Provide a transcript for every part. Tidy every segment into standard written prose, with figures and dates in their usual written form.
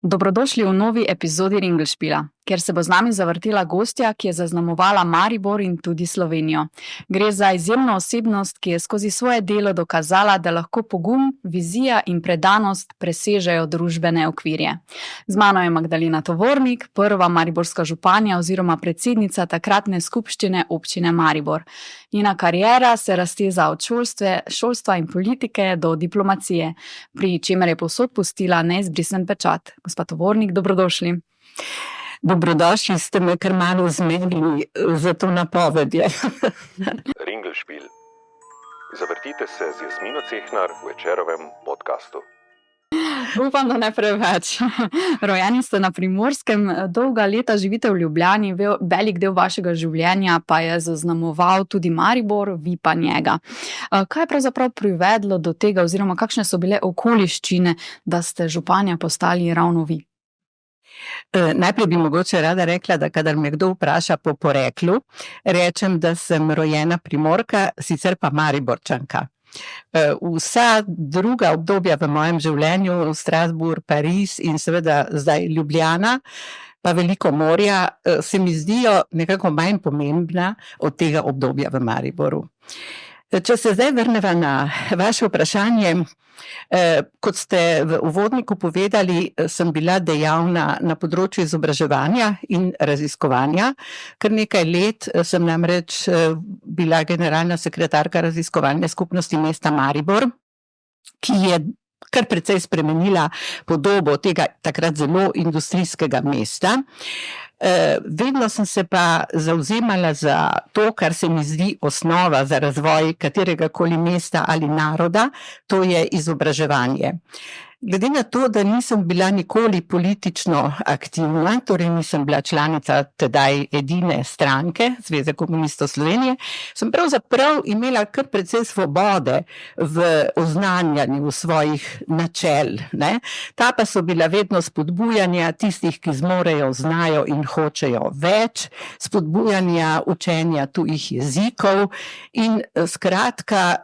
Dobrodošli v novi epizodi Ringelspiela, kjer se bo z nami zavrtela gostja, ki je zaznamovala Maribor in tudi Slovenijo. Gre za izjemno osebnost, ki je skozi svoje delo dokazala, da lahko pogum, vizija in predanost presežejo družbene okvirje. Z mano je Magdalena Tovornik, prva mariborska županja oziroma predsednica takratne skupščine občine Maribor. Njena kariera se razteza od šolstva in politike do diplomacije, pri čemer je povsod pustila neizbrisen pečat. Gospa Tovornik, dobrodošli. Dobrodošli, ste me kar malo zmedili za to napovedje. Ringelspiel. Zavrtite se z Jasmino Cehnar v večerovem podcastu. Upam, da ne preveč. Rojeni ste na Primorskem, dolga leta živite v Ljubljani, velik del vašega življenja pa je zaznamoval tudi Maribor, vi pa njega. Kaj je pravzaprav privedlo do tega oziroma kakšne so bile okoliščine, da ste županja postali ravno vi? Najprej bi mogoče rada rekla, da kadar me kdo vpraša po poreklu, rečem, da sem rojena Primorka, sicer pa Mariborčanka. Vsa druga obdobja v mojem življenju, Strasbourg, Pariz in seveda zdaj Ljubljana, pa veliko morja, se mi zdijo nekako manj pomembna od tega obdobja v Mariboru. Če se zdaj vrneva na vaše vprašanje, kot ste v uvodniku povedali, sem bila dejavna na področju izobraževanja in raziskovanja. Kar nekaj let sem namreč bila generalna sekretarka raziskovalne skupnosti mesta Maribor, ki je kar precej spremenila podobo tega takrat zelo industrijskega mesta. Vedno sem se pa zavzemala za to, kar se mi zdi osnova za razvoj kateregakoli mesta ali naroda, to je izobraževanje. Glede na to, da nisem bila nikoli politično aktivna, torej nisem bila članica tedaj edine stranke, Zveze komunistov Slovenije, sem pravzaprav imela kar precej svobode v oznanjanju svojih načel, ne. Ta pa so bila vedno spodbujanja tistih, ki zmorejo, znajo in hočejo več, spodbujanja učenja tujih jezikov in skratka,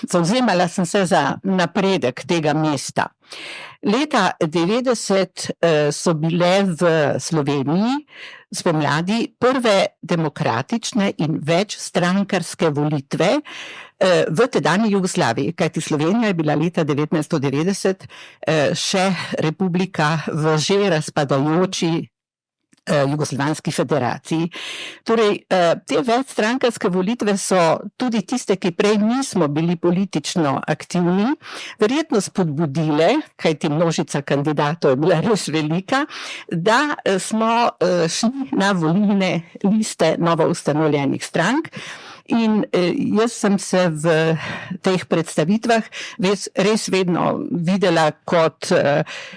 zavzemala sem se za napredek tega mesta. Leta 90 so bile v Sloveniji spomladi prve demokratične in večstrankarske volitve v tedanji Jugoslaviji, kajti Slovenija je bila leta 1990 še republika v že razpadajoči Jugoslovanski federaciji. Torej, te večstrankarske volitve so tudi tiste, ki prej nismo bili politično aktivni, verjetno spodbudile, kajti množica kandidatov je bila res velika, da smo šli na volilne liste novoustanovljenih strank. In jaz sem se v teh predstavitvah res vedno videla kot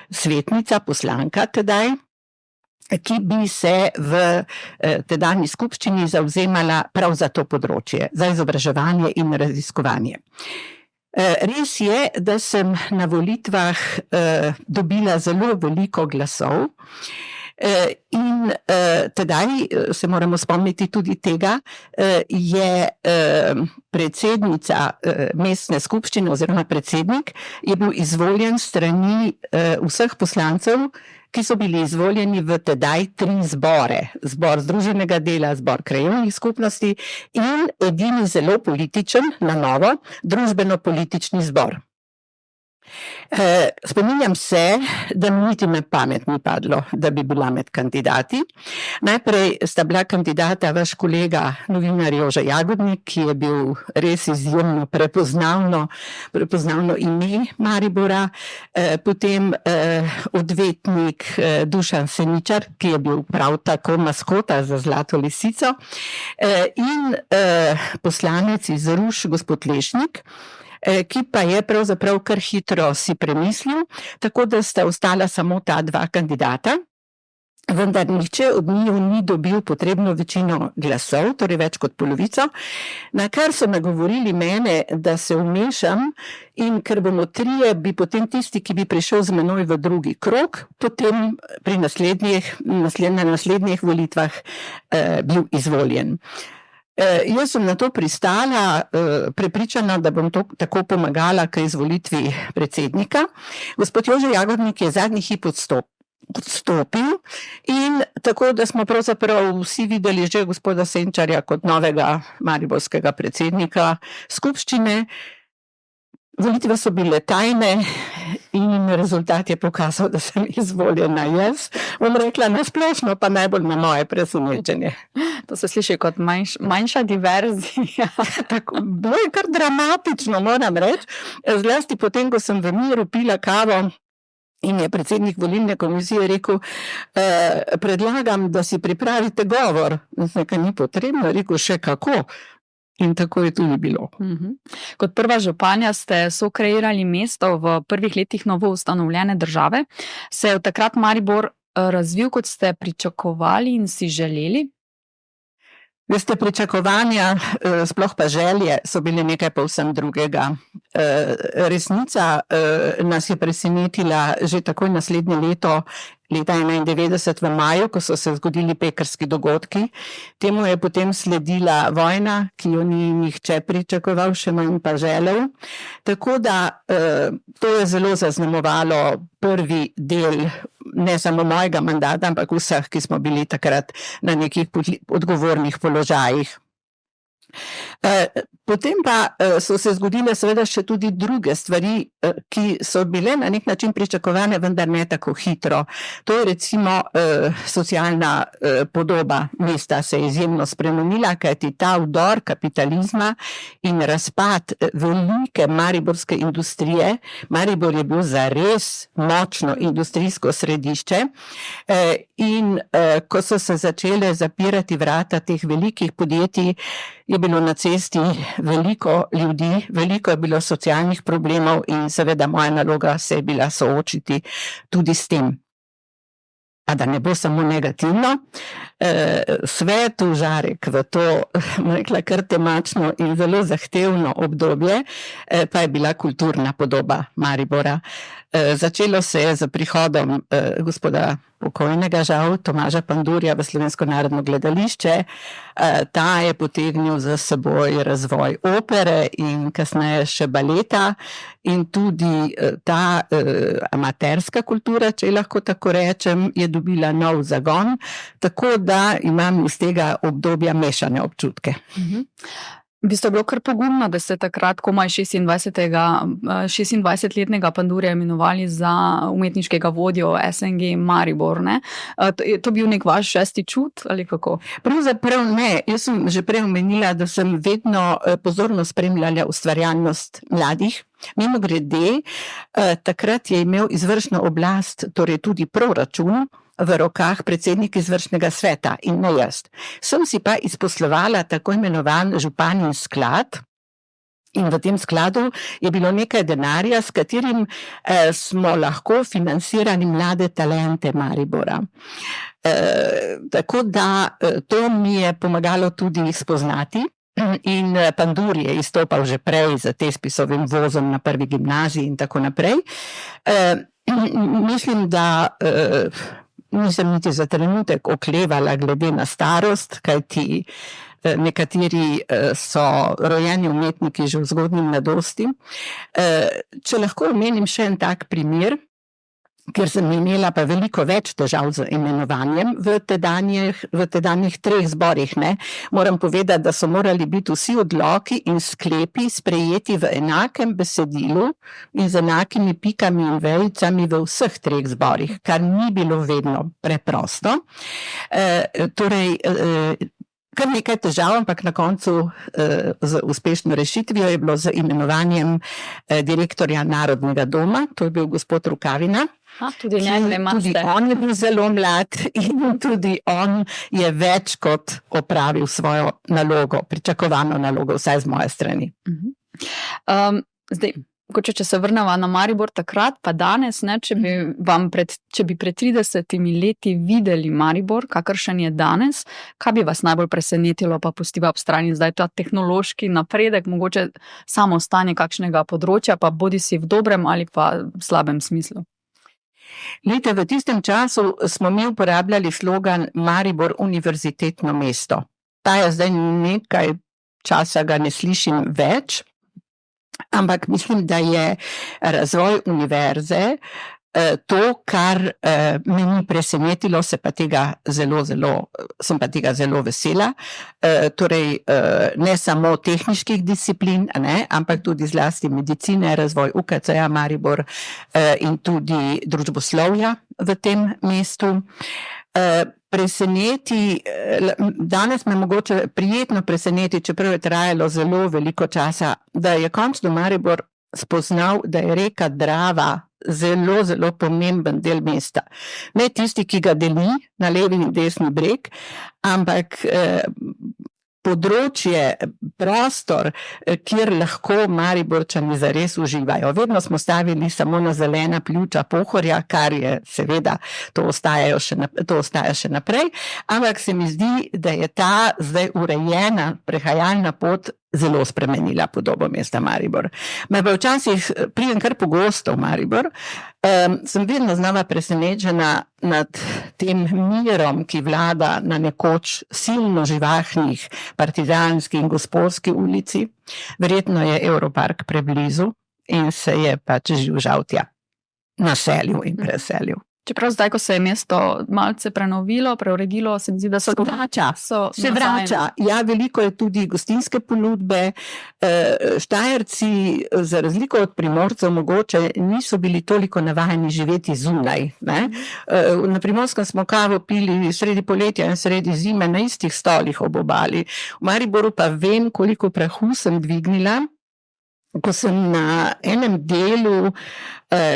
svetnica, poslanka tedaj, ki bi se v tedanji skupščini zavzemala prav za to področje, za izobraževanje in raziskovanje. Res je, da sem na volitvah dobila zelo veliko glasov in tedaj, se moramo spomniti tudi tega, je predsednica mestne skupščine oziroma predsednik je bil izvoljen s strani vseh poslancev, ki so bili izvoljeni v tedaj 3 zbore. Zbor združenega dela, zbor krajevnih skupnosti in edini zelo političen, na novo, družbeno-politični zbor. Spominjam se, da mi niti na pamet ni padlo, da bi bila med kandidati. Najprej sta bila kandidata vaš kolega, novinar Jože Jagodnik, ki je bil res izjemno prepoznavno ime Maribora, potem odvetnik Dušan Seničar, ki je bil prav tako maskota za Zlato lisico, in poslanec iz Ruš, gospod Lešnik, ki pa je pravzaprav kar hitro si premislil, tako da sta ostala samo ta 2 kandidata, vendar nihče od njiju ni dobil potrebno večino glasov, torej več kot polovico, na kar so nagovorili mene, da se vmešam in ker bomo 3, bi potem tisti, ki bi prišel z menoj v drugi krog, potem pri naslednjih volitvah bil izvoljen. Jaz sem na to pristala, prepričana, da bom tako pomagala k izvolitvi predsednika. Gospod Jože Jagodnik je zadnji hip odstopil in tako, da smo pravzaprav vsi videli že gospoda Senčarja kot novega mariborskega predsednika skupščine. Volitve so bile tajne in rezultat je pokazal, da sem izvoljena jaz. Bom rekla na splošno, pa najbolj na moje presenečenje. To se sliši kot manjša diverzija. Tako, bilo je kar dramatično, moram reči. Zlasti potem, ko sem v miru pila kavo in je predsednik volilne komisije rekel, predlagam, da si pripravite govor. Nekaj ni potrebno, rekel še kako. In tako je tudi bilo. Kot prva županja ste sokreirali mesto v prvih letih novo ustanovljene države. Se je od takrat Maribor razvil, kot ste pričakovali in si želeli? Veste, pričakovanja, sploh pa želje, so bile nekaj povsem drugega. Resnica nas je presenetila že takoj naslednje leto, leta 1991 v maju, ko so se zgodili pekrski dogodki. Temu je potem sledila vojna, ki jo ni nihče pričakoval, še manj pa želel. Tako da to je zelo zaznamovalo prvi del ne samo mojega mandata, ampak vseh, ki smo bili takrat na nekih odgovornih položajih. Potem pa so se zgodile seveda še tudi druge stvari, ki so bile na nek način pričakovane, vendar ne tako hitro. To je recimo socialna podoba mesta se je izjemno spremenila, kajti ta vdor kapitalizma in razpad velike mariborske industrije, Maribor je bil zares močno industrijsko središče in ko so se začele zapirati vrata teh velikih podjetij, je bilo na cesti veliko ljudi, veliko je bilo socialnih problemov in seveda moja naloga se je bila soočiti tudi s tem. A da ne bo samo negativno, svetu žarek v to, rekla, kar temačno in zelo zahtevno obdobje, pa je bila kulturna podoba Maribora. Začelo se je z prihodom gospoda pokojnega žal Tomaža Pandurja v Slovensko narodno gledališče. Ta je potegnil za seboj razvoj opere in kasneje še baleta in tudi ta amaterska kultura, če lahko tako rečem, je dobila nov zagon, tako da imam iz tega obdobja mešane občutke. V bistvu je bilo kar pogumno, da ste takrat komaj 26-letnega Pandurja imenovali za umetniškega vodjo SNG Maribor, ne? To bil nek vaš šesti čut ali kako? Pravzaprav ne. Jaz sem že prej omenila, da sem vedno pozorno spremljala ustvarjalnost mladih. Mimogrede, takrat je imel izvršno oblast, torej tudi proračun, v rokah predsednik izvršnega sveta in ne jaz. Sem si pa izposlovala tako imenovan županin sklad in v tem skladu je bilo nekaj denarja, s katerim smo lahko financirali mlade talente Maribora. Tako da to mi je pomagalo tudi spoznati. In Pandur je izstopal že prej za Tespisovim vozom na prvi gimnaziji in tako naprej. Mislim, da nisem niti za trenutek oklevala glede na starost, kajti nekateri so rojeni umetniki že v zgodnji mladosti. Če lahko omenim še en tak primer, ker sem imela pa veliko več težav z imenovanjem v tedanjih 3 zborih, ne. Moram povedati, da so morali biti vsi odloki in sklepi sprejeti v enakem besedilu in z enakimi pikami in vejicami v vseh 3 zborih, kar ni bilo vedno preprosto. Torej, kar nekaj težav, ampak na koncu z uspešno rešitvijo je bilo z imenovanjem direktorja Narodnega doma, to je bil gospod Rukavina. Tudi on je bil zelo mlad in tudi on je več kot opravil svojo nalogo, pričakovano nalogo, vsaj z moje strani. Zdaj, če se vrnemo na Maribor takrat, pa danes, ne, če bi pred 30 leti videli Maribor, kakršen je danes, kaj bi vas najbolj presenetilo, pa pustiva ob strani zdaj ta tehnološki napredek, mogoče samo stanje kakšnega področja, pa bodi si v dobrem ali pa slabem smislu? Glejte, v tistem času smo mi uporabljali slogan Maribor univerzitetno mesto. Ta je zdaj nekaj časa, ga ne slišim več, ampak mislim, da je razvoj univerze To, kar me ni presenetilo, sem pa tega zelo vesela. Torej, ne samo tehniških disciplin, ampak tudi zlasti medicine, razvoj UKC-ja Maribor in tudi družboslovja v tem mestu. Danes me mogoče prijetno preseneti, čeprav je trajalo zelo veliko časa, da je končno Maribor spoznal, da je reka Drava zelo, zelo pomemben del mesta. Ne tisti, ki ga deli na levi in desni breg, ampak področje, prostor, kjer lahko Mariborčani zares uživajo. Vedno smo stavili samo na zelena pljuča Pohorja, kar je seveda, to ostaja še naprej, ampak se mi zdi, da je ta zdaj urejena prehajalna pot zelo spremenila podobo mesta Maribor. Me pa včasih pridem kar pogosto v Maribor, sem vedno znova presenečena nad tem mirom, ki vlada na nekoč silno živahnih Partizanski in Gospodski ulici. Verjetno je Europark preblizu in se je pač živžal tja naselil in preselil. Čeprav zdaj, ko se je mesto malce prenovilo, preuredilo, se mi zdi, da se vrača. Ja, veliko je tudi gostinske ponudbe. Štajerci, za razliko od Primorcev, mogoče niso bili toliko navajeni živeti zunaj. Na Primorskem smo kavo pili sredi poletja in sredi zime na istih stolih ob obali. V Mariboru pa vem, koliko prahu sem dvignila, ko sem na enem delu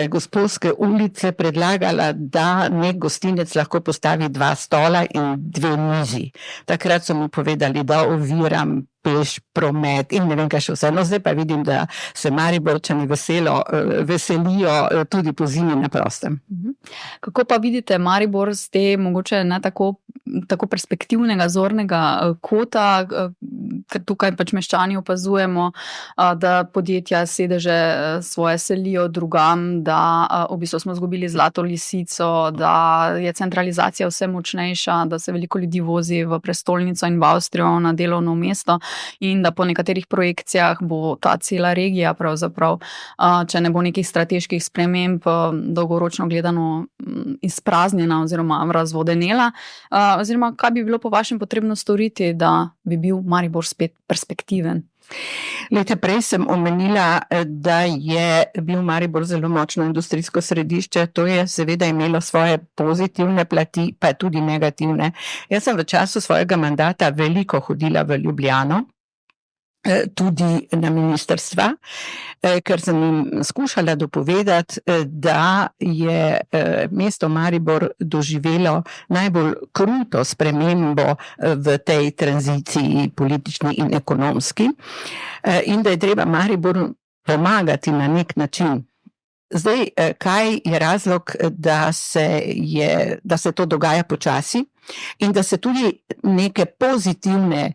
Gospodske ulice predlagala, da nek gostinec lahko postavi 2 stola in 2 mizi. Takrat so mi povedali, da oviram peš promet in ne vem kaj še vse. No, zdaj pa vidim, da se Mariborčani veselijo tudi po zimi na prostem. Kako pa vidite Maribor z te mogoče ne tako perspektivnega zornega kota, ker tukaj pač meščani opazujemo, da podjetja sedeže svoje selijo drugam, da v bistvu smo izgubili zlato lisico, da je centralizacija vse močnejša, da se veliko ljudi vozi v prestolnico in v Avstrijo na delovno mesto in da po nekaterih projekcijah bo ta cela regija pravzaprav, če ne bo nekih strateških sprememb, dolgoročno gledano izpraznjena oziroma razvodenela. Oziroma, kaj bi bilo po vašem potrebno storiti, da bi bil Maribor spet perspektiven? Leta prej sem omenila, da je bil Maribor zelo močno industrijsko središče. To je seveda imelo svoje pozitivne plati, pa tudi negativne. Jaz sem v času svojega mandata veliko hodila v Ljubljano, tudi na ministrstva, ker sem jim skušala dopovedati, da je mesto Maribor doživelo najbolj kruto spremembo v tej tranziciji politični in ekonomski in da je treba Mariboru pomagati na nek način. Zdaj, kaj je razlog, da se to dogaja počasi in da se tudi neke pozitivne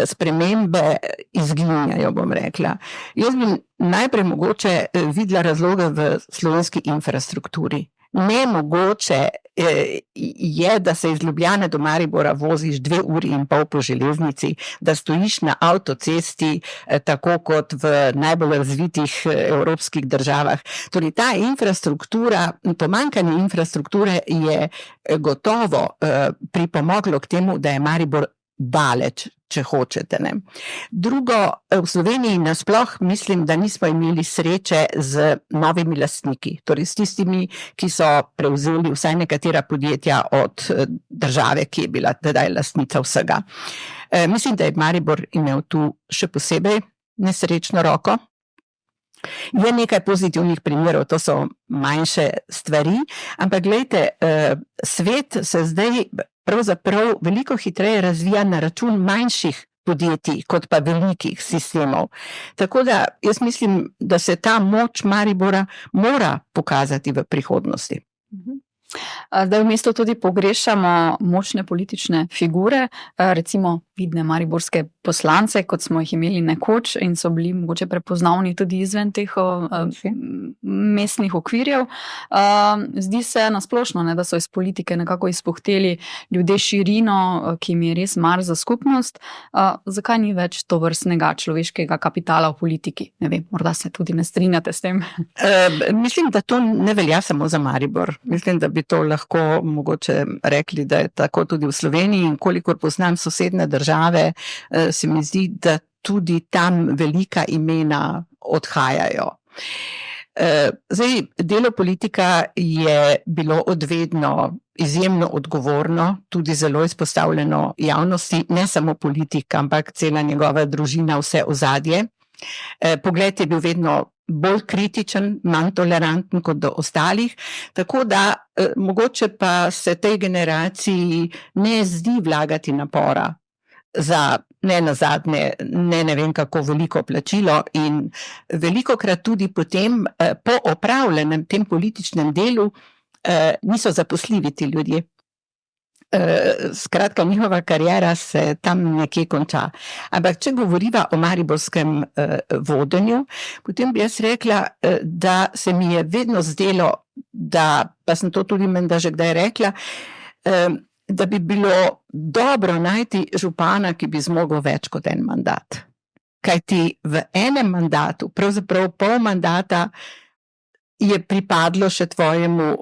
spremembe izginjajo, bom rekla. Jaz bi najprej mogoče videla razloge v slovenski infrastrukturi. Nemogoče je, da se iz Ljubljane do Maribora voziš 2 uri in pol po železnici, da stojiš na avtocesti, tako kot v najbolj razvitih evropskih državah. Torej, ta infrastruktura, pomanjkanje infrastrukture je gotovo pripomoglo k temu, da je Maribor daleč, če hočete. Drugo, v Sloveniji nasploh mislim, da nismo imeli sreče z novimi lastniki, torej s tistimi, ki so prevzeli vsaj nekatera podjetja od države, ki je bila tedaj lastnica vsega. Mislim, da je Maribor imel tu še posebej nesrečno roko. Je nekaj pozitivnih primerov, to so manjše stvari, ampak glejte, svet se zdaj pravzaprav veliko hitreje razvija na račun manjših podjetij, kot pa velikih sistemov. Tako da jaz mislim, da se ta moč Maribora mora pokazati v prihodnosti. Zdaj v mestu tudi pogrešamo močne politične figure, recimo vidne mariborske poslance, kot smo jih imeli nekoč in so bili mogoče prepoznavni tudi izven teh mestnih okvirjev. Zdi se nasplošno, da so iz politike nekako izpuhteli ljudje širino, ki jim je res mar za skupnost. Zakaj ni več tovrstnega človeškega kapitala v politiki? Ne vem, morda se tudi ne strinjate s tem. Mislim, da to ne velja samo za Maribor. Mislim, da bi to lahko mogoče rekli, da je tako tudi v Sloveniji, in kolikor poznam sosedne države, se mi zdi, da tudi tam velika imena odhajajo. Zdaj, delo politika je bilo odvedno izjemno odgovorno, tudi zelo izpostavljeno javnosti, ne samo politika, ampak cela njegova družina, vse ozadje. Pogled je bil vedno bolj kritičen, manj toleranten kot do ostalih, tako da mogoče pa se tej generaciji ne zdi vlagati napora za ne nazadnje ne vem kako veliko plačilo, in velikokrat tudi potem po opravljenem tem političnem delu niso zaposljivi ti ljudje. Skratka, njihova kariera se tam nekje konča. Ampak če govoriva o mariborskem vodenju, potem bi jaz rekla, da se mi je vedno zdelo, da, pa sem to tudi menda že kdaj rekla, da bi bilo dobro najti župana, ki bi zmogel več kot en mandat. Kajti v enem mandatu, pravzaprav pol mandata, je pripadlo še tvojemu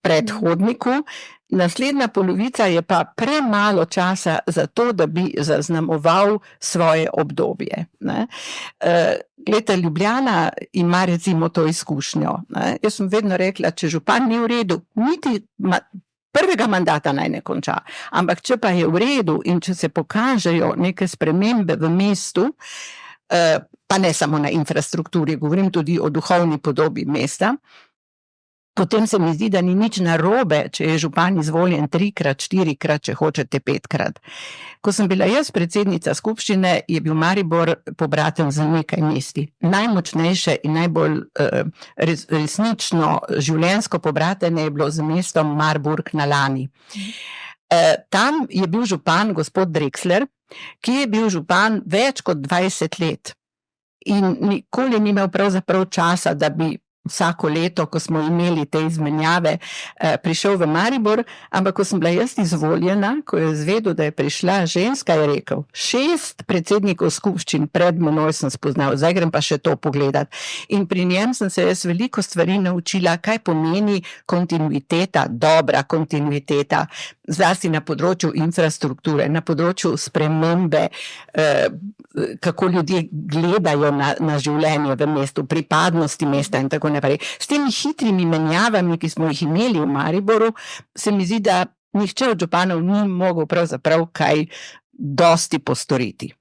predhodniku, naslednja polovica je pa premalo časa za to, da bi zaznamoval svoje obdobje. Glejte, Ljubljana ima recimo to izkušnjo. Jaz sem vedno rekla, če župan ni v redu, niti prvega mandata naj ne konča, ampak če pa je v redu in če se pokažejo neke spremembe v mestu, pa ne samo na infrastrukturi, govorim tudi o duhovni podobi mesta, potem se mi zdi, da ni nič narobe, če je župan izvoljen 3-krat, 4-krat, če hočete 5-krat. Ko sem bila jaz predsednica skupščine, je bil Maribor pobraten z nekaj mesti. Najmočnejše in najbolj resnično življenjsko pobratene je bilo z mestom Marburg na Lani. Tam je bil župan gospod Drexler, ki je bil župan več kot 20 let in nikoli ni imel pravzaprav časa, da bi vsako leto, ko smo imeli te izmenjave, prišel v Maribor, ampak ko sem bila jaz izvoljena, ko je zvedel, da je prišla ženska, je rekel, 6 predsednikov skupščin pred menoj sem spoznal, zdaj grem pa še to pogledat. In pri njem sem se jaz veliko stvari naučila, kaj pomeni kontinuiteta, dobra kontinuiteta, zlasti na področju infrastrukture, na področju spremembe, kako ljudje gledajo na življenje v mestu, pripadnosti mesta in tako naprej. S temi hitrimi menjavami, ki smo jih imeli v Mariboru, se mi zdi, da nihče od županov ni mogel pravzaprav kaj dosti postoriti.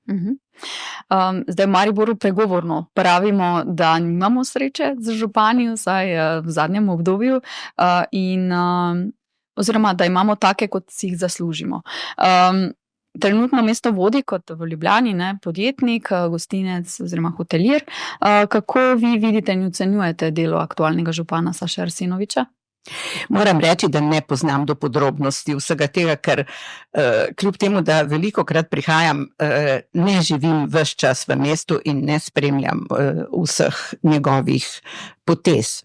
Zdaj v Mariboru pregovorno pravimo, da nimamo sreče z župani, vsaj v zadnjem obdobju, oziroma da imamo take, kot si jih zaslužimo. Trenutno mesto vodi kot v Ljubljani, podjetnik, gostinec oziroma hotelir. Kako vi vidite in ocenjujete delo aktualnega župana Saše Arsenoviča? Moram reči, da ne poznam do podrobnosti vsega tega, ker kljub temu, da velikokrat prihajam, ne živim ves čas v mestu in ne spremljam vseh njegovih potez.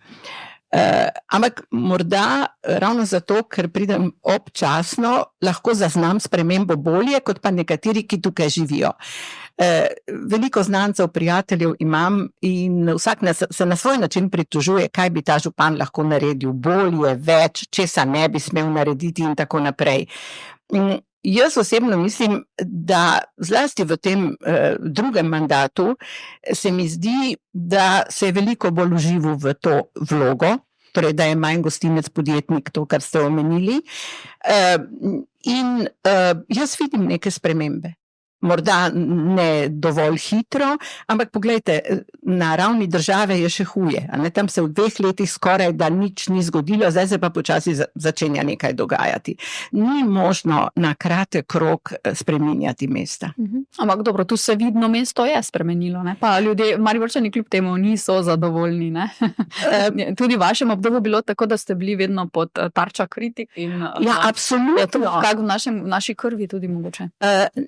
Ampak morda ravno zato, ker pridem občasno, lahko zaznam spremembo bolje, kot pa nekateri, ki tukaj živijo. Veliko znancev, prijateljev imam in vsak se na svoj način pritožuje, kaj bi ta župan lahko naredil bolje, več, česa ne bi smel narediti in tako naprej. Jaz osebno mislim, da zlasti v tem drugem mandatu se mi zdi, da se je veliko bolj vživel v to vlogo, torej da je manj gostinec podjetnik, to, kar ste omenili. In jaz vidim neke spremembe. morda ne dovolj hitro, ampak poglejte, na ravni države je še huje. Tam se v 2 letih skoraj da nič ni zgodilo, zdaj se pa počasi začenja nekaj dogajati. Ni možno na kratek rok spreminjati mesta. Ampak dobro, tu se vidno mesto je spremenilo, ne? Pa ljudje, Mariborčani kljub temu niso zadovoljni, ne? Tudi v vašem obdobju bilo tako, da ste bili vedno pod tarča kritik in Ja, absolutno. kak v naši krvi tudi mogoče.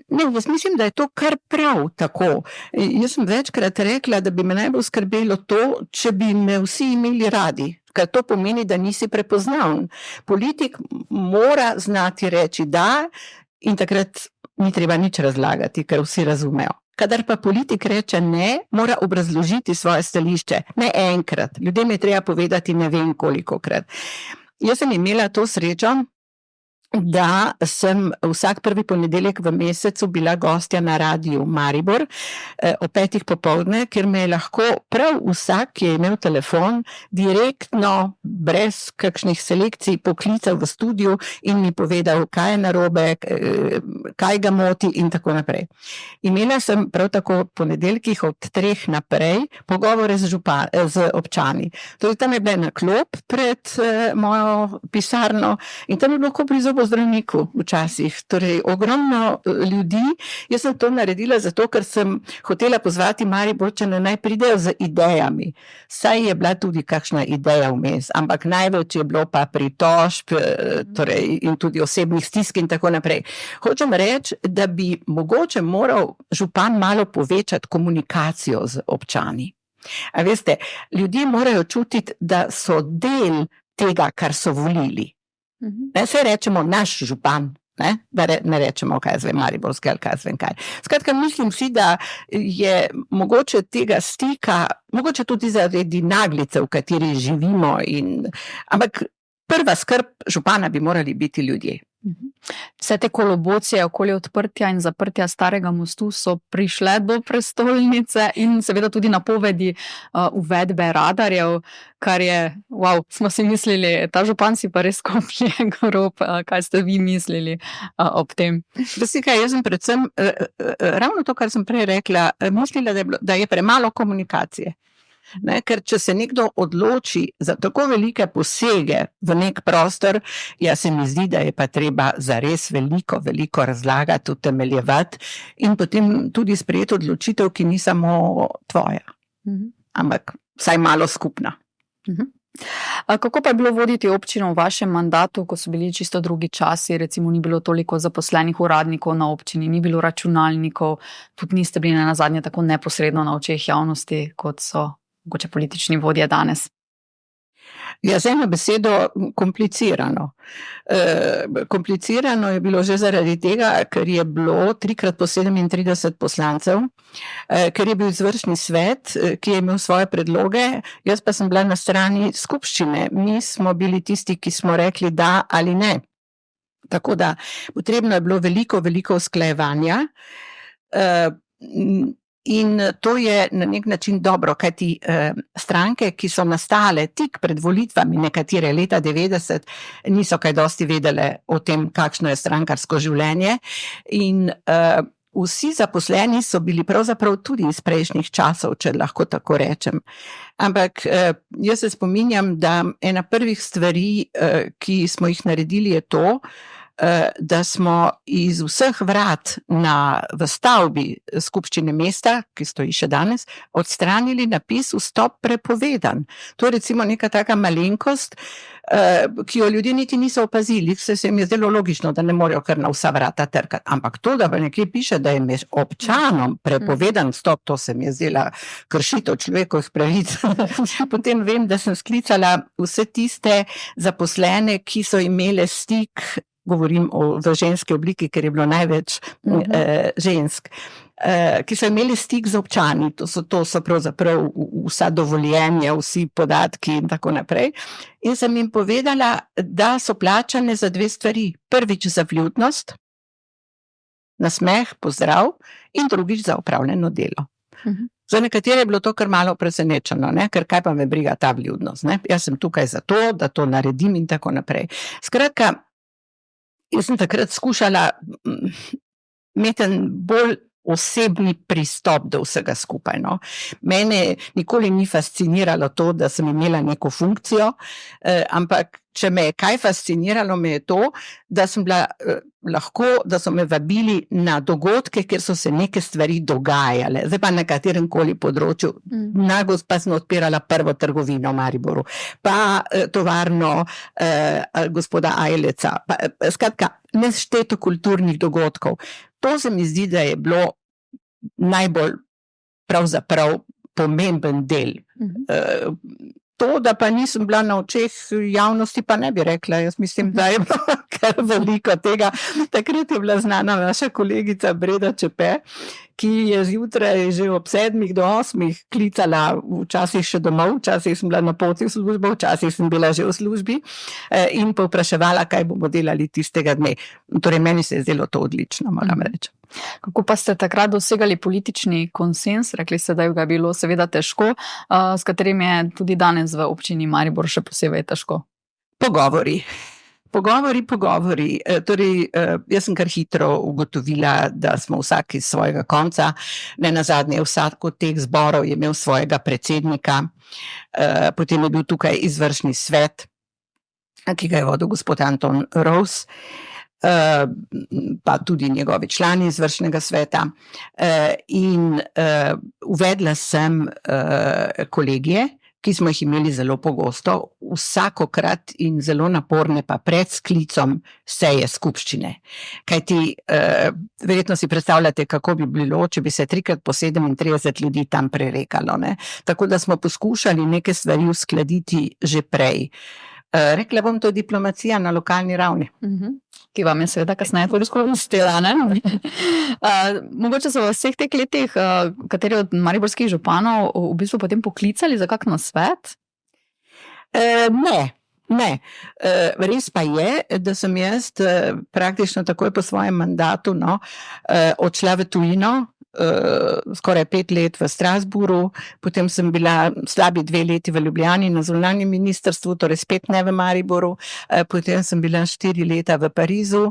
Ne, jaz mislim, da je to kar prav tako. Jaz sem večkrat rekla, da bi me najbolj skrbelo to, če bi me vsi imeli radi. Ker to pomeni, da nisi prepoznaven. Politik mora znati reči da in takrat ni treba nič razlagati, ker vsi razumejo. Kadar pa politik reče ne, mora obrazložiti svoje stališče. Ne enkrat. Ljudem je treba povedati ne vem kolikokrat. Jaz sem imela to srečo, da sem vsak prvi ponedeljek v mesecu bila gostja na Radiu Maribor ob 5. popoldne, kjer me je lahko prav vsak, ki je imel telefon, direktno, brez kakšnih selekcij poklical v studiu in mi povedal, kaj je narobe, kaj ga moti in tako naprej. Imela sem prav tako v ponedeljkih od 3 naprej pogovore z občani. Torej, tam je bila ena klop pred mojo pisarno in tam je bilo kot pri zobozdravniku včasih. Torej, ogromno ljudi. Jaz sem to naredila zato, ker sem hotela pozvati Mariborčane, naj pridejo z idejami. Saj je bila tudi kakšna ideja vmes, ampak največ je bilo pa pritožb, torej, in tudi osebnih stisk in tako naprej. Hočem reči, da bi mogoče moral župan malo povečati komunikacijo z občani. A veste, ljudje morajo čutiti, da so del tega, kar so volili. Ne, se rečemo naš župan, da ne rečemo, kaj zvem, mariborski ali kaj zvem kaj. Skratka, mislim si, da je mogoče tega stika, mogoče tudi zaradi naglice, v kateri živimo, ampak prva skrb župana bi morali biti ljudje. Vse te kolobocije okoli odprtja in zaprtja Starega mostu so prišle do prestolnice in seveda tudi napovedi uvedbe radarjev, kar je, smo si mislili, ta župan si pa res koplje grob, kaj ste vi mislili ob tem? Jaz sem predvsem, ravno to, kar sem prej rekla, mislila, da je premalo komunikacije. Ne, ker če se nekdo odloči za tako velike posege v nek prostor, se mi zdi, da je pa treba zares veliko razlagati, utemeljevati in potem tudi sprejeti odločitev, ki ni samo tvoja, ampak vsaj malo skupna. Kako pa je bilo voditi občino v vašem mandatu, ko so bili čisto drugi časi, recimo ni bilo toliko zaposlenih uradnikov na občini, ni bilo računalnikov, tudi niste bili nazadnje tako neposredno na očeh javnosti, kot so mogoče politični vodje danes? Z eno besedo komplicirano. Komplicirano je bilo že zaradi tega, ker je bilo 3x po 37 poslancev, ker je bil izvršni svet, ki je imel svoje predloge, jaz pa sem bila na strani skupščine. Mi smo bili tisti, ki smo rekli da ali ne. Tako da potrebno je bilo veliko usklajevanja. In to je na nek način dobro, kajti stranke, ki so nastale tik pred volitvami, nekatere leta 90, niso kaj dosti vedele o tem, kakšno je strankarsko življenje. In vsi zaposleni so bili pravzaprav tudi iz prejšnjih časov, če lahko tako rečem. Ampak jaz se spominjam, da ena prvih stvari, ki smo jih naredili, je to, da smo iz vseh vrat v stavbi skupščine mesta, ki stoji še danes, odstranili napis vstop prepovedan. To je recimo neka taka malenkost, ki jo ljudje niti niso opazili, se jim je zdelo logično, da ne morejo kar na vsa vrata trkati. Ampak to, da pa nekje piše, da je občanom prepovedan vstop, to se mi je zdela kršitev človekovih pravic. Potem vem, da sem sklicala vse tiste zaposlene, ki so imele stik, govorim v ženski obliki, ker je bilo največ žensk, ki so imeli stik z občani, to so pravzaprav vsa dovoljenja, vsi podatki in tako naprej. In sem jim povedala, da so plačane za 2 stvari. Prvič za vljudnost, nasmeh, pozdrav, in drugič za opravljeno delo. Za nekatere je bilo to kar malo presenečeno, ker kaj pa me briga ta vljudnost. Jaz sem tukaj zato, da to naredim in tako naprej. Skratka, jaz sem takrat skušala imeti bolj osebni pristop do vsega skupaj. No. Mene nikoli ni fasciniralo to, da sem imela neko funkcijo, ampak če me je kaj fasciniralo, me je to, da sem bila da so me vabili na dogodke, kjer so se neke stvari dogajale. Zdaj pa na katerem koli področju. Pa sem odpirala prvo trgovino v Mariboru, pa tovarno gospoda Ajleca, skratka, nešteto kulturnih dogodkov. To se mi zdi, da je bilo najbolj pravzaprav pomemben del. To, da pa nisem bila na očeh javnosti, pa ne bi rekla. Jaz mislim, da je bilo kar veliko tega. Takrat je bila znana naša kolegica Breda Čepe, ki je zjutraj že ob 7 do 8 klicala, včasih še domov, včasih sem bila na poti v službo, včasih sem bila že v službi in povpraševala, kaj bomo delali tistega dne. Torej, meni se je zdelo to odlično, moram reči. Kako pa ste takrat dosegali politični konsens? Rekli ste, da je bilo seveda težko, s katerim je tudi danes v občini Maribor še posebej težko. Pogovori. Torej, jaz sem kar hitro ugotovila, da smo vsak iz svojega konca, nenazadnje vsak od teh zborov je imel svojega predsednika, potem je bil tukaj izvršni svet, ki ga je vodil gospod Anton Rous, pa tudi njegovi člani izvršnega sveta, in uvedla sem kolegije, ki smo jih imeli zelo pogosto, vsakokrat in zelo naporne pa pred sklicom seje skupščine. Kajti, verjetno si predstavljate, kako bi bilo, če bi se 3x po 37 ljudi tam prerekalo, ne? Tako da smo poskušali neke stvari uskladiti že prej. Rekla bom, to je diplomacija na lokalni ravni. Ki vam je seveda kasneje tudi uspela, ne? Mogoče so v vseh teh letih, kateri od mariborskih županov v bistvu potem poklicali za kak nasvet? Ne. Res pa je, da sem jaz praktično takoj po svojem mandatu odšla v tujino, skoraj 5 let v Strasbourgu, potem sem bila slabi 2 leti v Ljubljani na zunanjem ministrstvu, torej spet ne v Mariboru, potem sem bila 4 leta v Parizu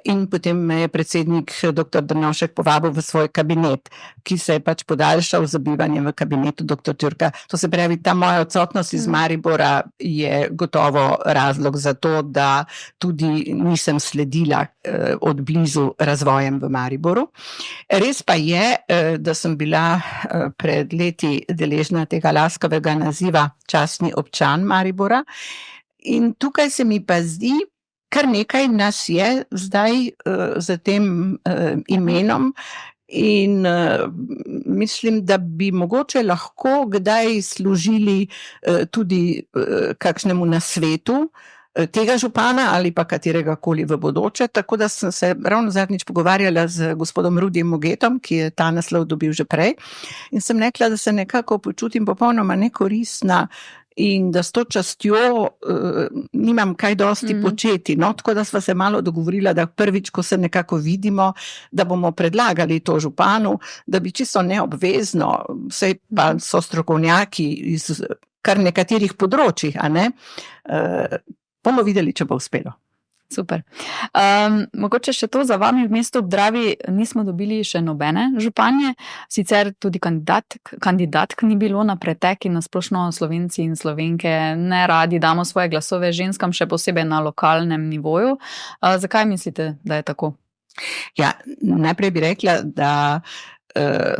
in potem me je predsednik dr. Drnovšek povabil v svoj kabinet, ki se je pač podaljšal z bivanjem v kabinetu dr. Turka. To se pravi, ta moja odsotnost iz Maribora je gotovo razlog za to, da tudi nisem sledila od blizu razvojem v Mariboru. Res pa je, da sem bila pred leti deležna tega laskavega naziva častni občan Maribora in tukaj se mi pa zdi, kar nekaj nas je zdaj za tem imenom in mislim, da bi mogoče lahko kdaj služili tudi kakšnemu nasvetu tega župana ali pa katerega koli v bodoče, tako da sem se ravno zadnjič pogovarjala z gospodom Rudijem Mogetom, ki je ta naslov dobil že prej, in sem rekla, da se nekako počutim popolnoma nekoristna in da s to častjo nimam kaj dosti početi. No, tako da sva se malo dogovorila, da prvič, ko se nekako vidimo, da bomo predlagali to županu, da bi čisto neobvezno, saj pa so strokovnjaki iz kar nekaterih področjih, a ne, bomo videli, če bo uspelo. Super. Mogoče še to, za vami v mestu ob Dravi nismo dobili še nobene županje, sicer tudi kandidatk ni bilo na pretek in na splošno Slovenci in Slovenke ne radi damo svoje glasove ženskam, še posebej na lokalnem nivoju. Zakaj mislite, da je tako? Ja, najprej bi rekla, da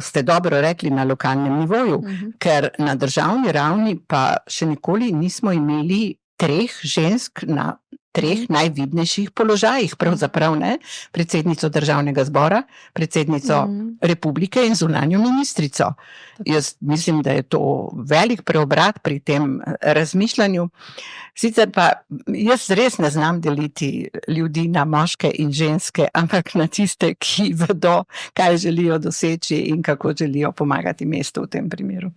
ste dobro rekli na lokalnem nivoju, ker na državni ravni pa še nikoli nismo imeli 3 žensk na 3 najvidnejših položajih, pravzaprav ne, predsednico državnega zbora, predsednico republike in zunanjo ministrico. Jaz mislim, da je to velik preobrat pri tem razmišljanju. Sicer pa jaz res ne znam deliti ljudi na moške in ženske, ampak na tiste, ki vedo, kaj želijo doseči in kako želijo pomagati mestu v tem primeru.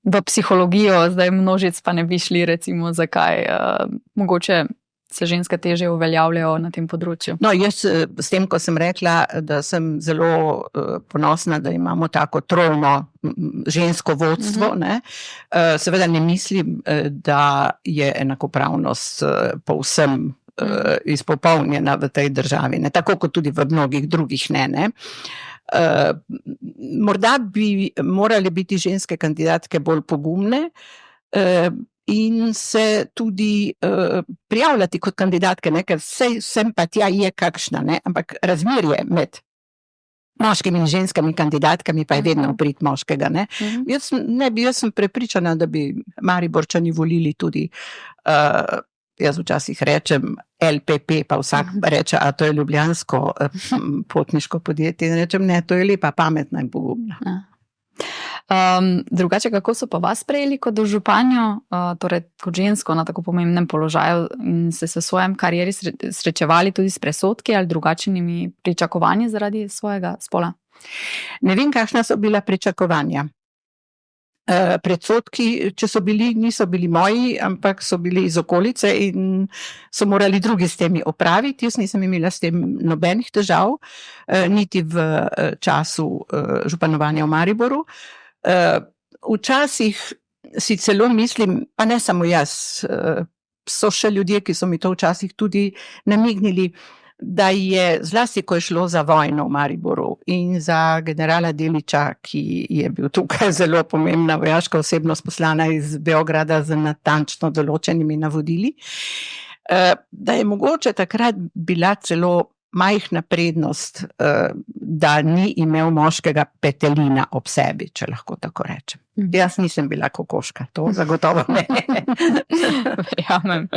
V psihologijo zdaj množic pa ne bi šli, recimo, zakaj mogoče se ženske težje uveljavljajo na tem področju? No, jaz s tem, ko sem rekla, da sem zelo ponosna, da imamo tako trojno žensko vodstvo, ne, seveda ne mislim, da je enakopravnost povsem izpopolnjena v tej državi, ne? Tako kot tudi v mnogih drugih ne. Morda bi morale biti ženske kandidatke bolj pogumne, in se tudi prijavljati kot kandidatke, ne? Ker sem pa tja je kakšna, ne? Ampak razmerje med moškimi in ženskami kandidatkami pa je vedno v prid moškega, ne? Jaz sem prepričana, da bi Mariborčani volili tudi, jaz včasih rečem LPP, pa vsak reče, a to je ljubljansko potniško podjetje, in rečem, ne, to je lepa, pametna in pogumna. Drugače, kako so pa vas sprejeli kot županjo, torej kot žensko na tako pomembnem položaju, in ste se v svojem karieri srečevali tudi s predsodki ali drugačnimi pričakovanji zaradi svojega spola? Ne vem, kakšna so bila pričakovanja. Predsodki, če so bili, niso bili moji, ampak so bili iz okolice in so morali drugi s temi opraviti. Jaz nisem imela s tem nobenih težav, niti v času županovanja v Mariboru. Včasih si celo mislim, pa ne samo jaz, so še ljudje, ki so mi to včasih tudi namignili, da je zlasti, ko je šlo za vojno v Mariboru in za generala Deliča, ki je bil tukaj zelo pomembna vojaška osebnost, poslana iz Beograda z natančno določenimi navodili, da je mogoče takrat bila celo majhna prednost, da ni imel moškega petelina ob sebi, če lahko tako rečem. Jaz nisem bila kokoška, to zagotovo ne. Verjamem.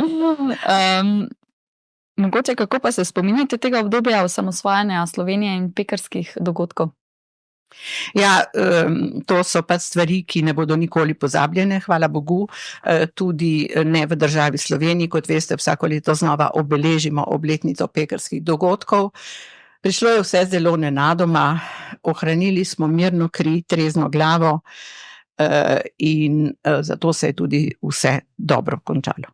Mogoče, kako pa se spominjate tega obdobja osamosvajanja Slovenije in pekrskih dogodkov? Ja, to so pa stvari, ki ne bodo nikoli pozabljene, hvala Bogu, tudi ne v državi Sloveniji, kot veste, vsako leto znova obeležimo obletnico pekrskih dogodkov. Prišlo je vse zelo nenadoma, ohranili smo mirno kri, trezno glavo, in zato se je tudi vse dobro končalo.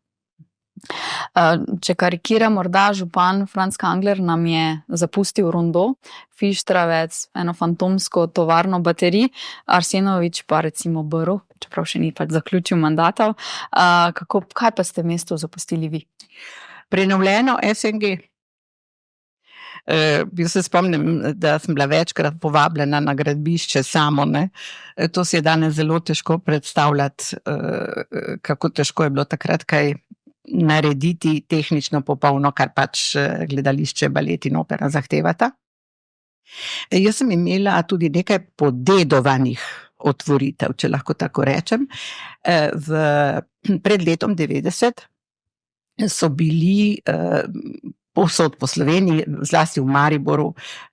Če karikiram, morda župan Franc Kangler nam je zapustil Rondo, Fištravec, eno fantomsko tovarno baterij, Arsenovič pa recimo Brv, čeprav še ni pač zaključil mandatov. Kaj pa ste mesto zapustili vi? Prenovljeno SNG. Jaz se spomnim, da sem bila večkrat povabljena na gradbišče samo, ne. To si je danes zelo težko predstavljati, kako težko je bilo takrat kaj narediti tehnično popolno, kar pač gledališče, balet in opera zahtevata. Jaz sem imela tudi nekaj podedovanih otvoritev, če lahko tako rečem. Pred letom 90 so bili povsod po Sloveniji, zlasti v Mariboru,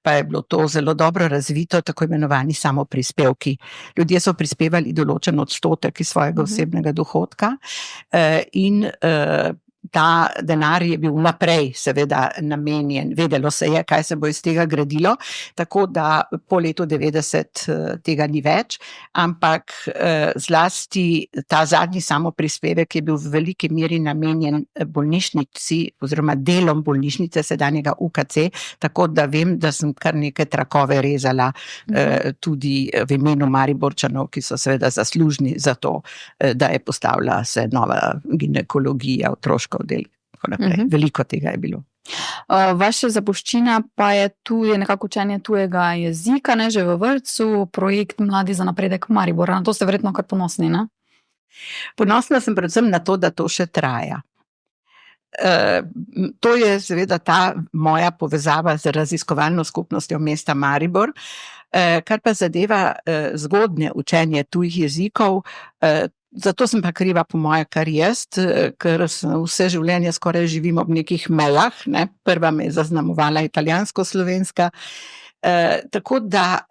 pa je bilo to zelo dobro razvito, tako imenovani samoprispevki. Ljudje so prispevali določen odstotek iz svojega osebnega dohodka, in ta denar je bil naprej seveda namenjen. Vedelo se je, kaj se bo iz tega gradilo, tako da po letu 90 tega ni več, ampak zlasti ta zadnji samoprispevek je bil v veliki meri namenjen bolnišnici oziroma delom bolnišnice sedanjega UKC, tako da vem, da sem kar nekaj trakove rezala tudi v imenu Mariborčanov, ki so seveda zaslužni za to, da je postavila se nova ginekologija, otroška oddelek, tako naprej. Veliko tega je bilo. Vaša zapuščina pa je tudi nekako učenje tujega jezika, ne, že v vrtcu, projekt Mladi za napredek Maribora. Na to ste verjetno kar ponosni, ne? Ponosna sem predvsem na to, da to še traja. To je seveda ta moja povezava z raziskovalno skupnostjo mesta Maribor, kar pa zadeva zgodnje učenje tujih jezikov. Zato sem pa kriva po moje kar jaz, ker vse življenje skoraj živim ob nekih mejah, ne. Prva me je zaznamovala italijansko-slovenska, tako da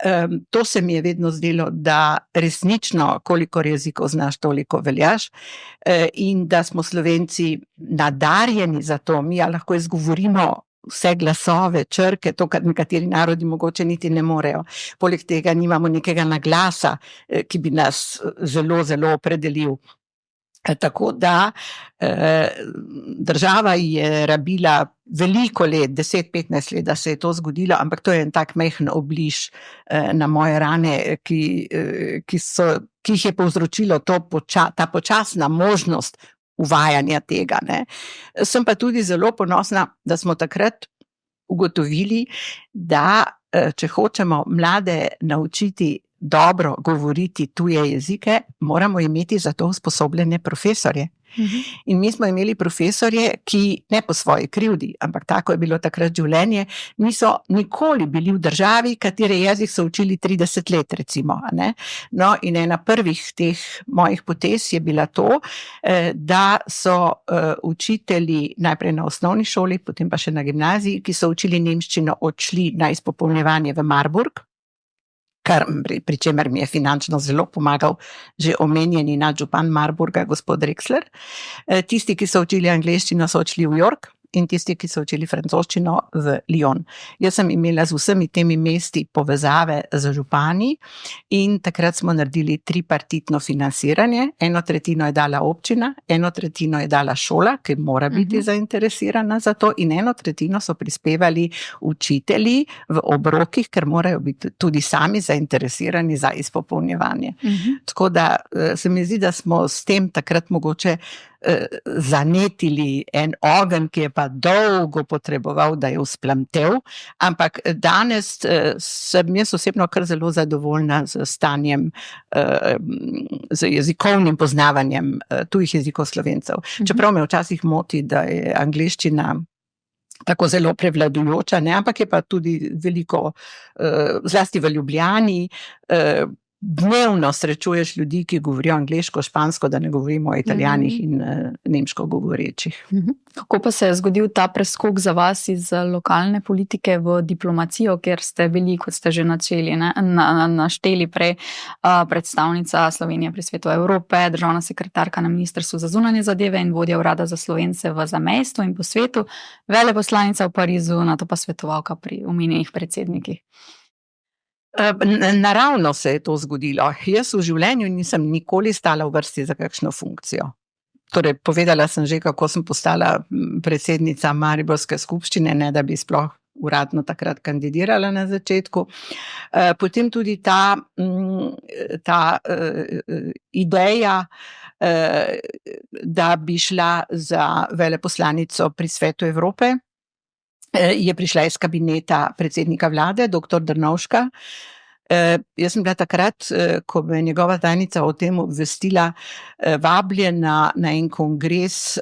to se mi je vedno zdelo, da resnično, kolikor jezikov znaš, toliko veljaš, in da smo Slovenci nadarjeni za to, mi lahko izgovorimo vse glasove, črke, to, kar nekateri narodi mogoče niti ne morejo. Poleg tega nimamo nekega naglasa, ki bi nas zelo, zelo opredelil. Tako da država je rabila veliko let, 10-15 let, da se je to zgodilo, ampak to je en tak majhen obliž na moje rane, ki jih je povzročilo ta počasna možnost uvajanja tega, ne. Sem pa tudi zelo ponosna, da smo takrat ugotovili, da če hočemo mlade naučiti dobro govoriti tuje jezike, moramo imeti za to usposobljene profesorje. In mi smo imeli profesorje, ki ne po svoji krivdi, ampak tako je bilo takrat življenje, niso nikoli bili v državi, katere jezik so učili 30 let, recimo. Ne? No, in ena prvih teh mojih potez je bila to, da so učitelji najprej na osnovni šoli, potem pa še na gimnaziji, ki so učili nemščino, odšli na izpopolnjevanje v Marburg, pri čemer mi je finančno zelo pomagal že omenjeni nadžupan Marburga, gospod Rexler. Tisti, ki so učili angleščino, so odšli v York in tisti, ki so učili francoščino, v Lyon. Jaz sem imela z vsemi temi mesti povezave z župani in takrat smo naredili tripartitno financiranje. 1/3 je dala občina, 1/3 je dala šola, ki mora biti zainteresirana za to, in 1/3 so prispevali učitelji v obrokih, ker morajo biti tudi sami zainteresirani za izpopolnjevanje. Tako da se mi zdi, da smo s tem takrat mogoče zanetili en ogenj, ki je pa dolgo potreboval, da je vzplamtel, ampak danes sem jaz osebno kar zelo zadovoljna z stanjem, z jezikovnim poznavanjem tujih jezikov Slovencev. Čeprav me včasih moti, da je angleščina tako zelo prevladujoča, ne, ampak je pa tudi veliko, zlasti v Ljubljani, dnevno srečuješ ljudi, ki govorijo angleško, špansko, da ne govorimo o Italijanih in nemško govorečih. Kako pa se je zgodil ta preskok za vas iz lokalne politike v diplomacijo, kjer ste bili, kot ste že načeli, našteli prej, predstavnica Slovenije pri Svetu Evrope, državna sekretarka na Ministrstvu za zunanje zadeve in vodja urada za Slovence v zamejstvu in po svetu, veleposlanica v Parizu, nato pa svetovalka pri omenjenih predsednikih. Naravno se je to zgodilo. Jaz v življenju nisem nikoli stala v vrsti za kakšno funkcijo. Torej, povedala sem že, kako sem postala predsednica Mariborske skupščine, ne da bi sploh uradno takrat kandidirala na začetku. Potem tudi ta ideja, da bi šla za veleposlanico pri Svetu Evrope, je prišla iz kabineta predsednika vlade, dr. Drnovška. Jaz sem bila takrat, ko me je njegova tajnica o tem obvestila, vabljena na en kongres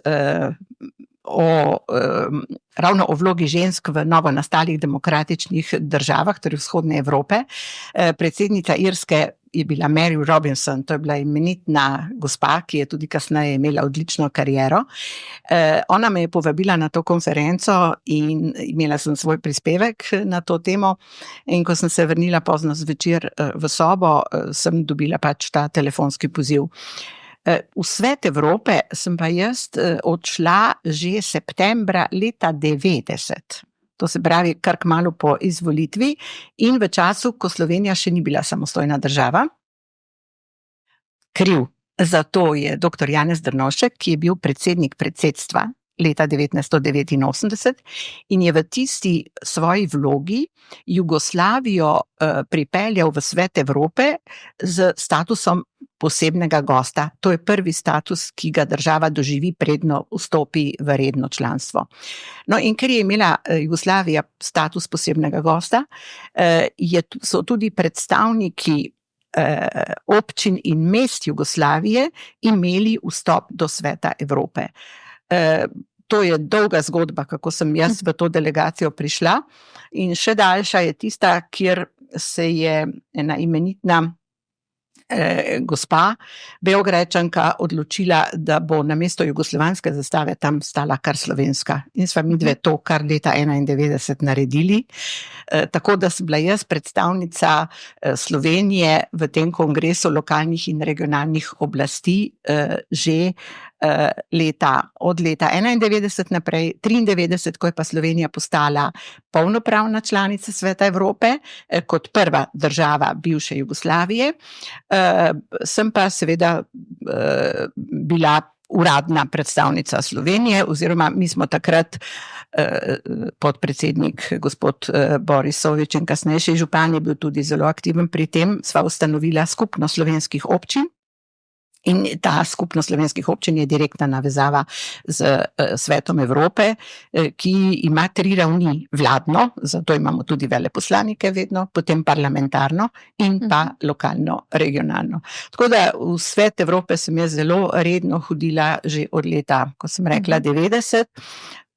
ravno o vlogi žensk v novo nastalih demokratičnih državah, torej vzhodne Evrope. Predsednica Irske je bila Mary Robinson, to je bila imenitna gospa, ki je tudi kasneje imela odlično kariero. Ona me je povabila na to konferenco in imela sem svoj prispevek na to temo, in ko sem se vrnila pozno zvečer v sobo, sem dobila pač ta telefonski poziv. V Svet Evrope sem pa jaz odšla že septembra leta 90. To se pravi kar kmalu po izvolitvi in v času, ko Slovenija še ni bila samostojna država. Kriv za to je dr. Janez Drnovšek, ki je bil predsednik predsedstva leta 1989 in je v tisti svoji vlogi Jugoslavijo pripeljal v Svet Evrope z statusom posebnega gosta. To je prvi status, ki ga država doživi, predno vstopi v redno članstvo. No, in ker je imela Jugoslavija status posebnega gosta, so tudi predstavniki občin in mest Jugoslavije imeli vstop do Sveta Evrope. To je dolga zgodba, kako sem jaz v to delegacijo prišla, in še daljša je tista, kjer se je ena imenitna gospa Beograjčanka odločila, da bo namesto jugoslovanske zastave tam stala kar slovenska. In sva midve to kar leta 1991 naredili. Tako da sem bila jaz predstavnica Slovenije v tem kongresu lokalnih in regionalnih oblasti že od leta 1991 naprej, 1993, ko je pa Slovenija postala polnopravna članica Sveta Evrope, kot prva država bivše Jugoslavije, sem pa seveda bila uradna predstavnica Slovenije, oziroma mi smo takrat podpredsednik gospod Boris Sovič in kasnejši župan je bil tudi zelo aktiven pri tem, sva ustanovila skupnost slovenskih občin. In ta skupnost slovenskih občin je direktna navezava z Svetom Evrope, ki ima 3 ravni: vladno, zato imamo tudi veleposlanike vedno, potem parlamentarno in pa lokalno, regionalno. Tako da v Svet Evrope sem jaz zelo redno hodila že od leta, ko sem rekla 90,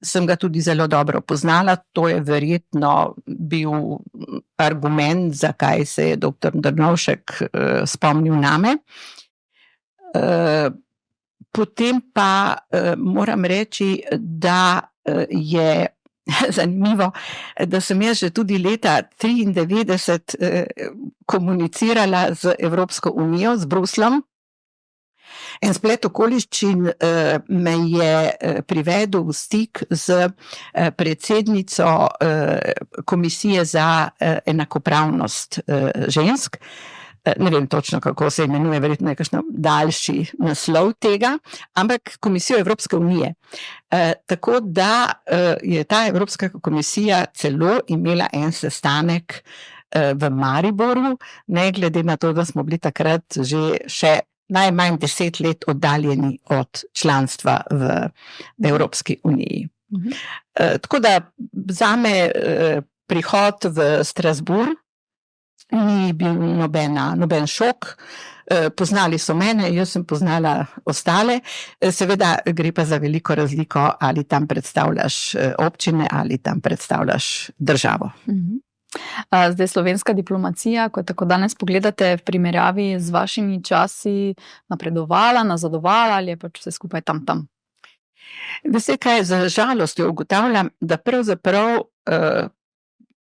sem ga tudi zelo dobro poznala, to je verjetno bil argument, zakaj se je dr. Drnovšek spomnil name. Potem pa moram reči, da je zanimivo, da sem jaz že tudi leta 1993 komunicirala z Evropsko unijo, z Bruslom. En splet okoliščin me je privedel v stik z predsednico Komisije za enakopravnost žensk. Ne vem točno, kako se imenuje, verjetno je kakšen daljši naslov tega, ampak Komisijo Evropske unije. Tako da je ta Evropska komisija celo imela en sestanek v Mariboru, ne glede na to, da smo bili takrat že še najmanj 10 let oddaljeni od članstva v Evropski uniji. Tako da zame prihod v Strasbourg ni bil noben šok. Poznali so mene, jaz sem poznala ostale. Seveda gre pa za veliko razliko, ali tam predstavljaš občine ali tam predstavljaš državo. Zdaj slovenska diplomacija, ko tako danes pogledate v primerjavi z vašimi časi, napredovala, nazadovala ali je pač vse skupaj tam? Veste kaj, za žalostjo ugotavljam, da pravzaprav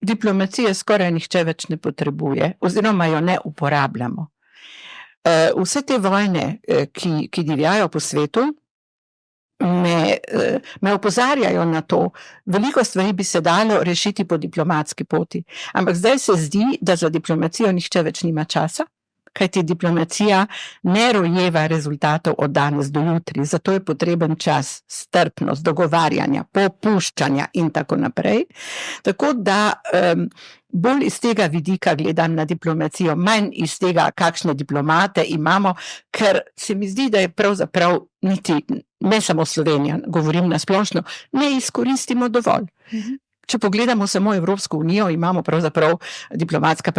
diplomacije skoraj nihče več ne potrebuje, oziroma jo ne uporabljamo. Vse te vojne, ki divjajo po svetu, me opozarjajo na to. Veliko stvari bi se dalo rešiti po diplomatski poti, ampak zdaj se zdi, da za diplomacijo nihče več nima časa, kajti diplomacija ne rojeva rezultatov od danes do jutri, zato je potreben čas, strpnost, dogovarjanja, popuščanja in tako naprej. Tako da bolj iz tega vidika gledam na diplomacijo, manj iz tega, kakšne diplomate imamo, ker se mi zdi, da je pravzaprav niti, ne samo Slovenija, govorim na splošno, ne izkoristimo dovolj. Če pogledamo samo Evropsko unijo, imamo pravzaprav diplomatska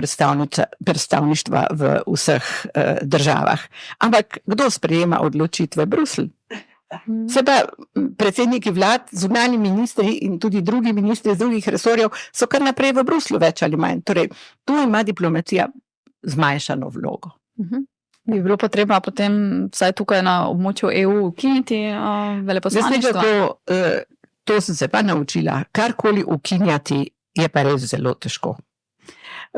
predstavništva v vseh državah. Ampak kdo sprejema odločitve? Bruselj. Se pa predsedniki vlad, zunanji ministri in tudi drugi ministri z drugih resorjev so kar naprej v Bruslju, več ali manj. Torej, tu ima diplomacija zmanjšano vlogo. Bi bilo potrebno potem vsaj tukaj na območju EU ukiniti veleposlaništva? To sem se pa naučila. Karkoli ukinjati je pa res zelo težko.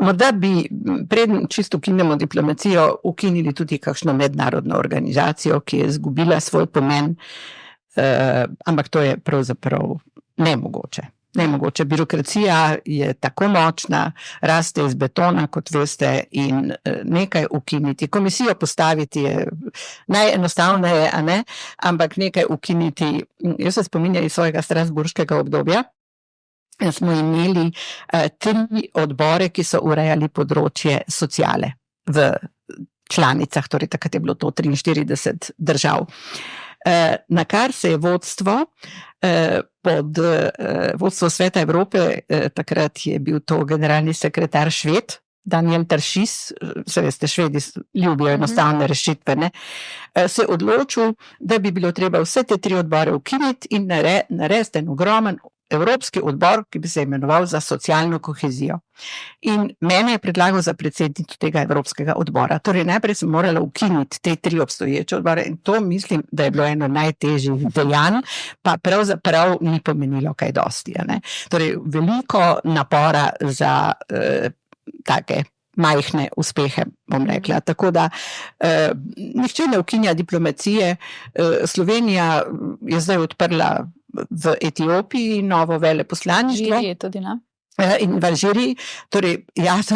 Morda bi, preden čisto ukinemo diplomacijo, ukinili tudi kakšno mednarodno organizacijo, ki je izgubila svoj pomen, ampak to je pravzaprav nemogoče. Nemogoče. Birokracija je tako močna, raste iz betona, kot veste, in nekaj ukiniti. Komisijo postaviti je najenostavneje, a ne? Ampak nekaj ukiniti. Jaz se spominjam iz svojega strasbourškega obdobja. Smo imeli 3 odbore, ki so urejali področje sociale v članicah, torej takrat je bilo to 43 držav. Na kar se je vodstvo pod vodstvo Sveta Evrope, takrat je bil to generalni sekretar Šved, Daniel Taršis, se veste, Švedi ljubijo enostavne rešitve, ne, se odločil, da bi bilo treba vse te 3 odbore ukiniti in narediti en ogromen Evropski odbor, ki bi se imenoval za socialno kohezijo. In mene je predlagal za predsednico tega Evropskega odbora. Torej, najprej sem morala ukiniti te 3 obstoječe odbore in to mislim, da je bilo eno najtežjih dejanj, pa pravzaprav ni pomenilo kaj dosti. Ne? Torej, veliko napora za take majhne uspehe, bom rekla. Tako da nihče ne ukinja diplomacije. Slovenija je zdaj odprla v Etiopiji novo veleposlaništvo. Alžiriji tudi, ne? In v Alžiriji, torej,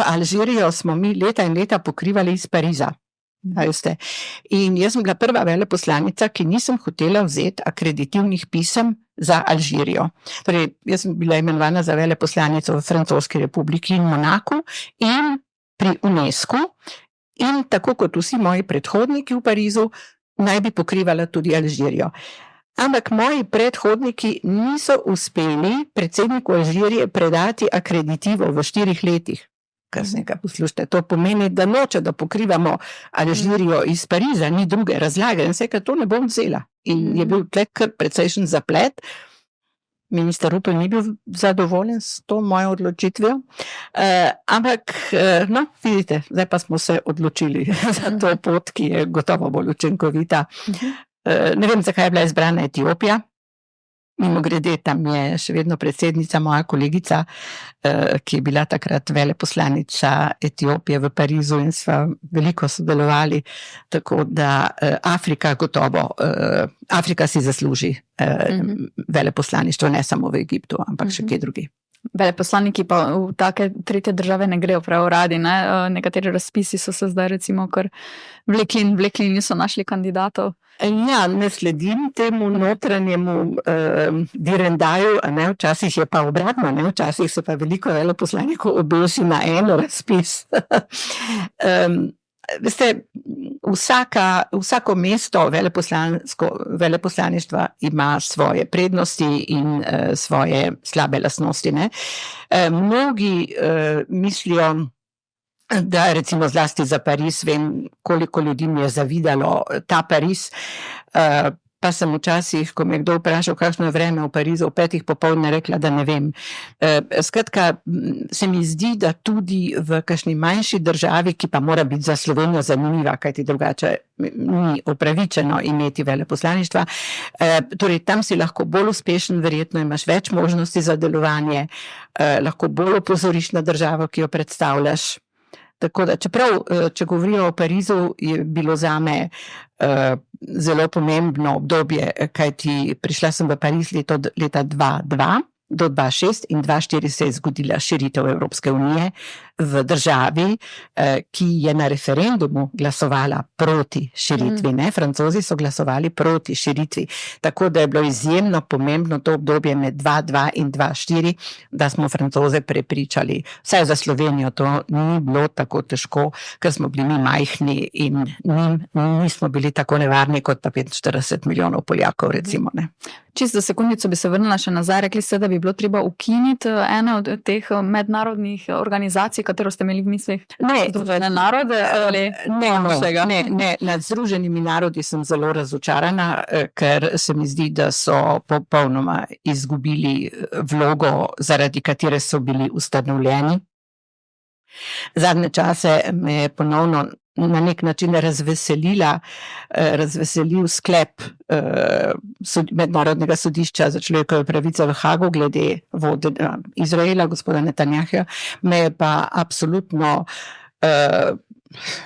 Alžirijo smo mi leta in leta pokrivali iz Pariza. In jaz sem bila prva veleposlanica, ki nisem hotela vzeti akreditivnih pisem za Alžirijo. Torej, jaz sem bila imenovana za veleposlanico v Francoski republiki in Monaku in pri UNESCO In tako kot vsi moji predhodniki v Parizu, naj bi pokrivala tudi Alžirijo. Ampak moji predhodniki niso uspeli predsedniku Alžirije predati akreditivo v 4 letih. Kar se nekaj poslušajte, to pomeni, da noče, da pokrivamo Alžirijo iz Pariza, ni druge razlage. In vse, to ne bom vzela. In je bil tle kar precejšen zaplet. Minister Rupel ni bil zadovoljen s to mojo odločitvijo. Ampak, no, vidite, zdaj pa smo se odločili za to pot, ki je gotovo bolj učinkovita. Ne vem, zakaj je bila izbrana Etiopija. Mimogrede, tam je še vedno predsednica, moja kolegica, ki je bila takrat veleposlanica Etiopije v Parizu in sva veliko sodelovali, tako da Afrika gotovo, Afrika si zasluži veleposlaništvo, ne samo v Egiptu, ampak še kje drugi. Veleposlaniki pa v take tretje države ne grejo prav radi, ne? Nekateri razpisi so se zdaj recimo kar vlekli in niso našli kandidatov. Ja, ne sledim temu notranjemu direndaju, ne, včasih je pa obratno, ne, včasih se pa veliko veleposlanikov obeši na en razpis. Veste, vsako mesto veleposlaništva ima svoje prednosti in svoje slabe lastnosti, ne. Mnogi mislijo, da recimo zlasti za Pariz, vem, koliko ljudi mi je zavidalo ta Pariz, pa sem včasih, ko me kdo vprašal, kakšno je vreme v Parizu, 5 popoldne rekla, da ne vem. Skratka, se mi zdi, da tudi v kakšni manjši državi, ki pa mora biti za Slovenijo zanimiva, kajti drugače ni upravičeno imeti veleposlaništva, torej tam si lahko bolj uspešen, verjetno imaš več možnosti za delovanje, lahko bolj opozoriš na državo, ki jo predstavljaš. Tako da, čeprav, če govorijo o Parizu, je bilo zame zelo pomembno obdobje, kajti prišla sem v Pariz leta 2002 do 2006 in 2004 se je zgodila širitev Evropske unije v državi, ki je na referendumu glasovala proti širitvi, ne, Francozi so glasovali proti širitvi, tako da je bilo izjemno pomembno to obdobje med 2002 in 2004, da smo Francoze prepričali, vsaj za Slovenijo to ni bilo tako težko, ker smo bili mi majhni in nismo bili tako nevarni kot pa 45 milijonov Poljakov, recimo, ne. Čisto za sekundico bi se vrnila še nazaj, rekli ste, da bi bilo treba ukiniti ene od teh mednarodnih organizacij, katero ste imeli v mislih? Združene narode ali vsega? Ne, nad Združenimi narodi sem zelo razočarana, ker se mi zdi, da so popolnoma izgubili vlogo, zaradi katere so bili ustanovljeni. Zadnje čase me je ponovno na nek način razveselil sklep Mednarodnega sodišča za človekove pravice v Hagu glede vodenja Izraela, gospoda Netanjahuja, me je pa absolutno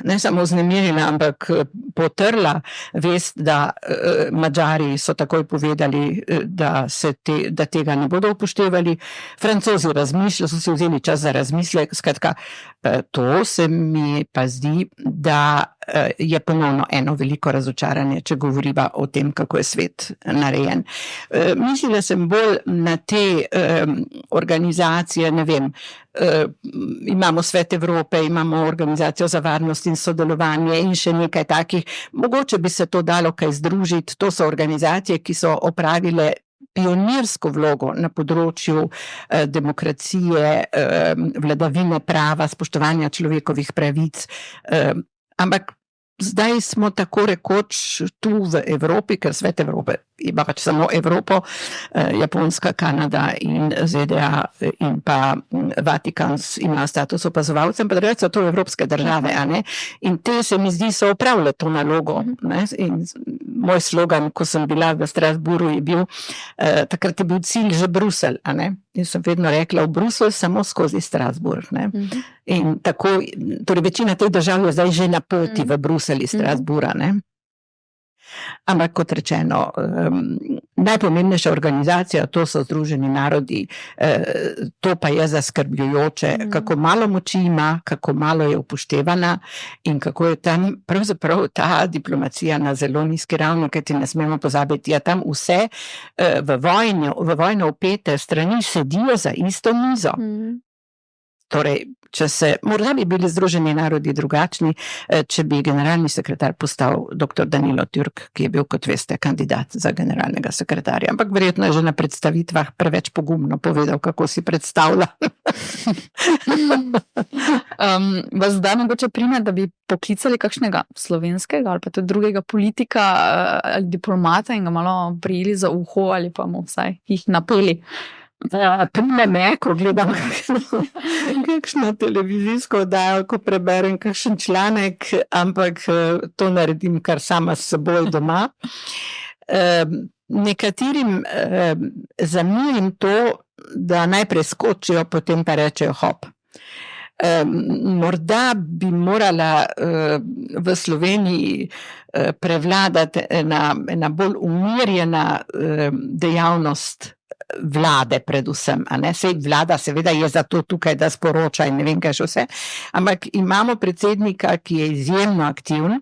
ne samo vznemirila, ampak potrla vest, da Madžari so takoj povedali, da tega ne bodo upoštevali. Francozi razmišljajo, so si vzeli čas za razmislek, skratka, to se mi pa zdi, da je ponovno eno veliko razočaranje, če govoriva o tem, kako je svet narejen. Mislila sem bolj na te organizacije, ne vem, imamo Svet Evrope, imamo Organizacijo za varnost in sodelovanje in še nekaj takih. Mogoče bi se to dalo kaj združiti, to so organizacije, ki so opravile pionirsko vlogo na področju demokracije, vladavine prava, spoštovanja človekovih pravic, ampak zdaj smo tako rekoč tu v Evropi, ker Svet Evrope ima pač samo Evropo, Japonska, Kanada in ZDA in pa Vatikan ima status opazovalcem, pa drugače so to evropske države, a ne? In te se mi zdi so opravile to nalogo, ne? In moj slogan, ko sem bila v Strasbourgu, je bil, takrat je bil cilj že Bruselj, a ne? In sem vedno rekla, v Bruselj samo skozi Strasbourg, ne? In tako, torej večina teh držav je zdaj že na poti v Bruselj iz Strasbourga, ne? Ampak kot rečeno, najpomembnejša organizacija, to so Združeni narodi, to pa je zaskrbljujoče, kako malo moči ima, kako malo je upoštevana in kako je tam pravzaprav ta diplomacija na zelo nizki ravni, kajti ne smemo pozabiti, ja tam vse v vojno vpete strani sedijo za isto mizo. Torej, morda bi bili Združeni narodi drugačni, če bi generalni sekretar postal dr. Danilo Türk, ki je bil, kot veste, kandidat za generalnega sekretarja. Ampak verjetno je že na predstavitvah preveč pogumno povedal, kako si predstavlja. Vas zdaj mogoče prime, da bi poklicali kakšnega slovenskega ali pa tudi drugega politika ali diplomata in ga malo prijeli za uho ali pa mu vsaj jih napeli? Prime me, ko gledam kakšno televizijsko oddajo, ko preberem kakšen članek, ampak to naredim kar sama s seboj doma. Nekaterim zamerim to, da najprej skočijo, potem pa rečejo hop. Morda bi morala v Sloveniji prevladati ena bolj umirjena dejavnost vlade predvsem, a ne, sej vlada seveda je zato tukaj, da sporoča in ne vem kaj še vse, ampak imamo predsednika, ki je izjemno aktiven.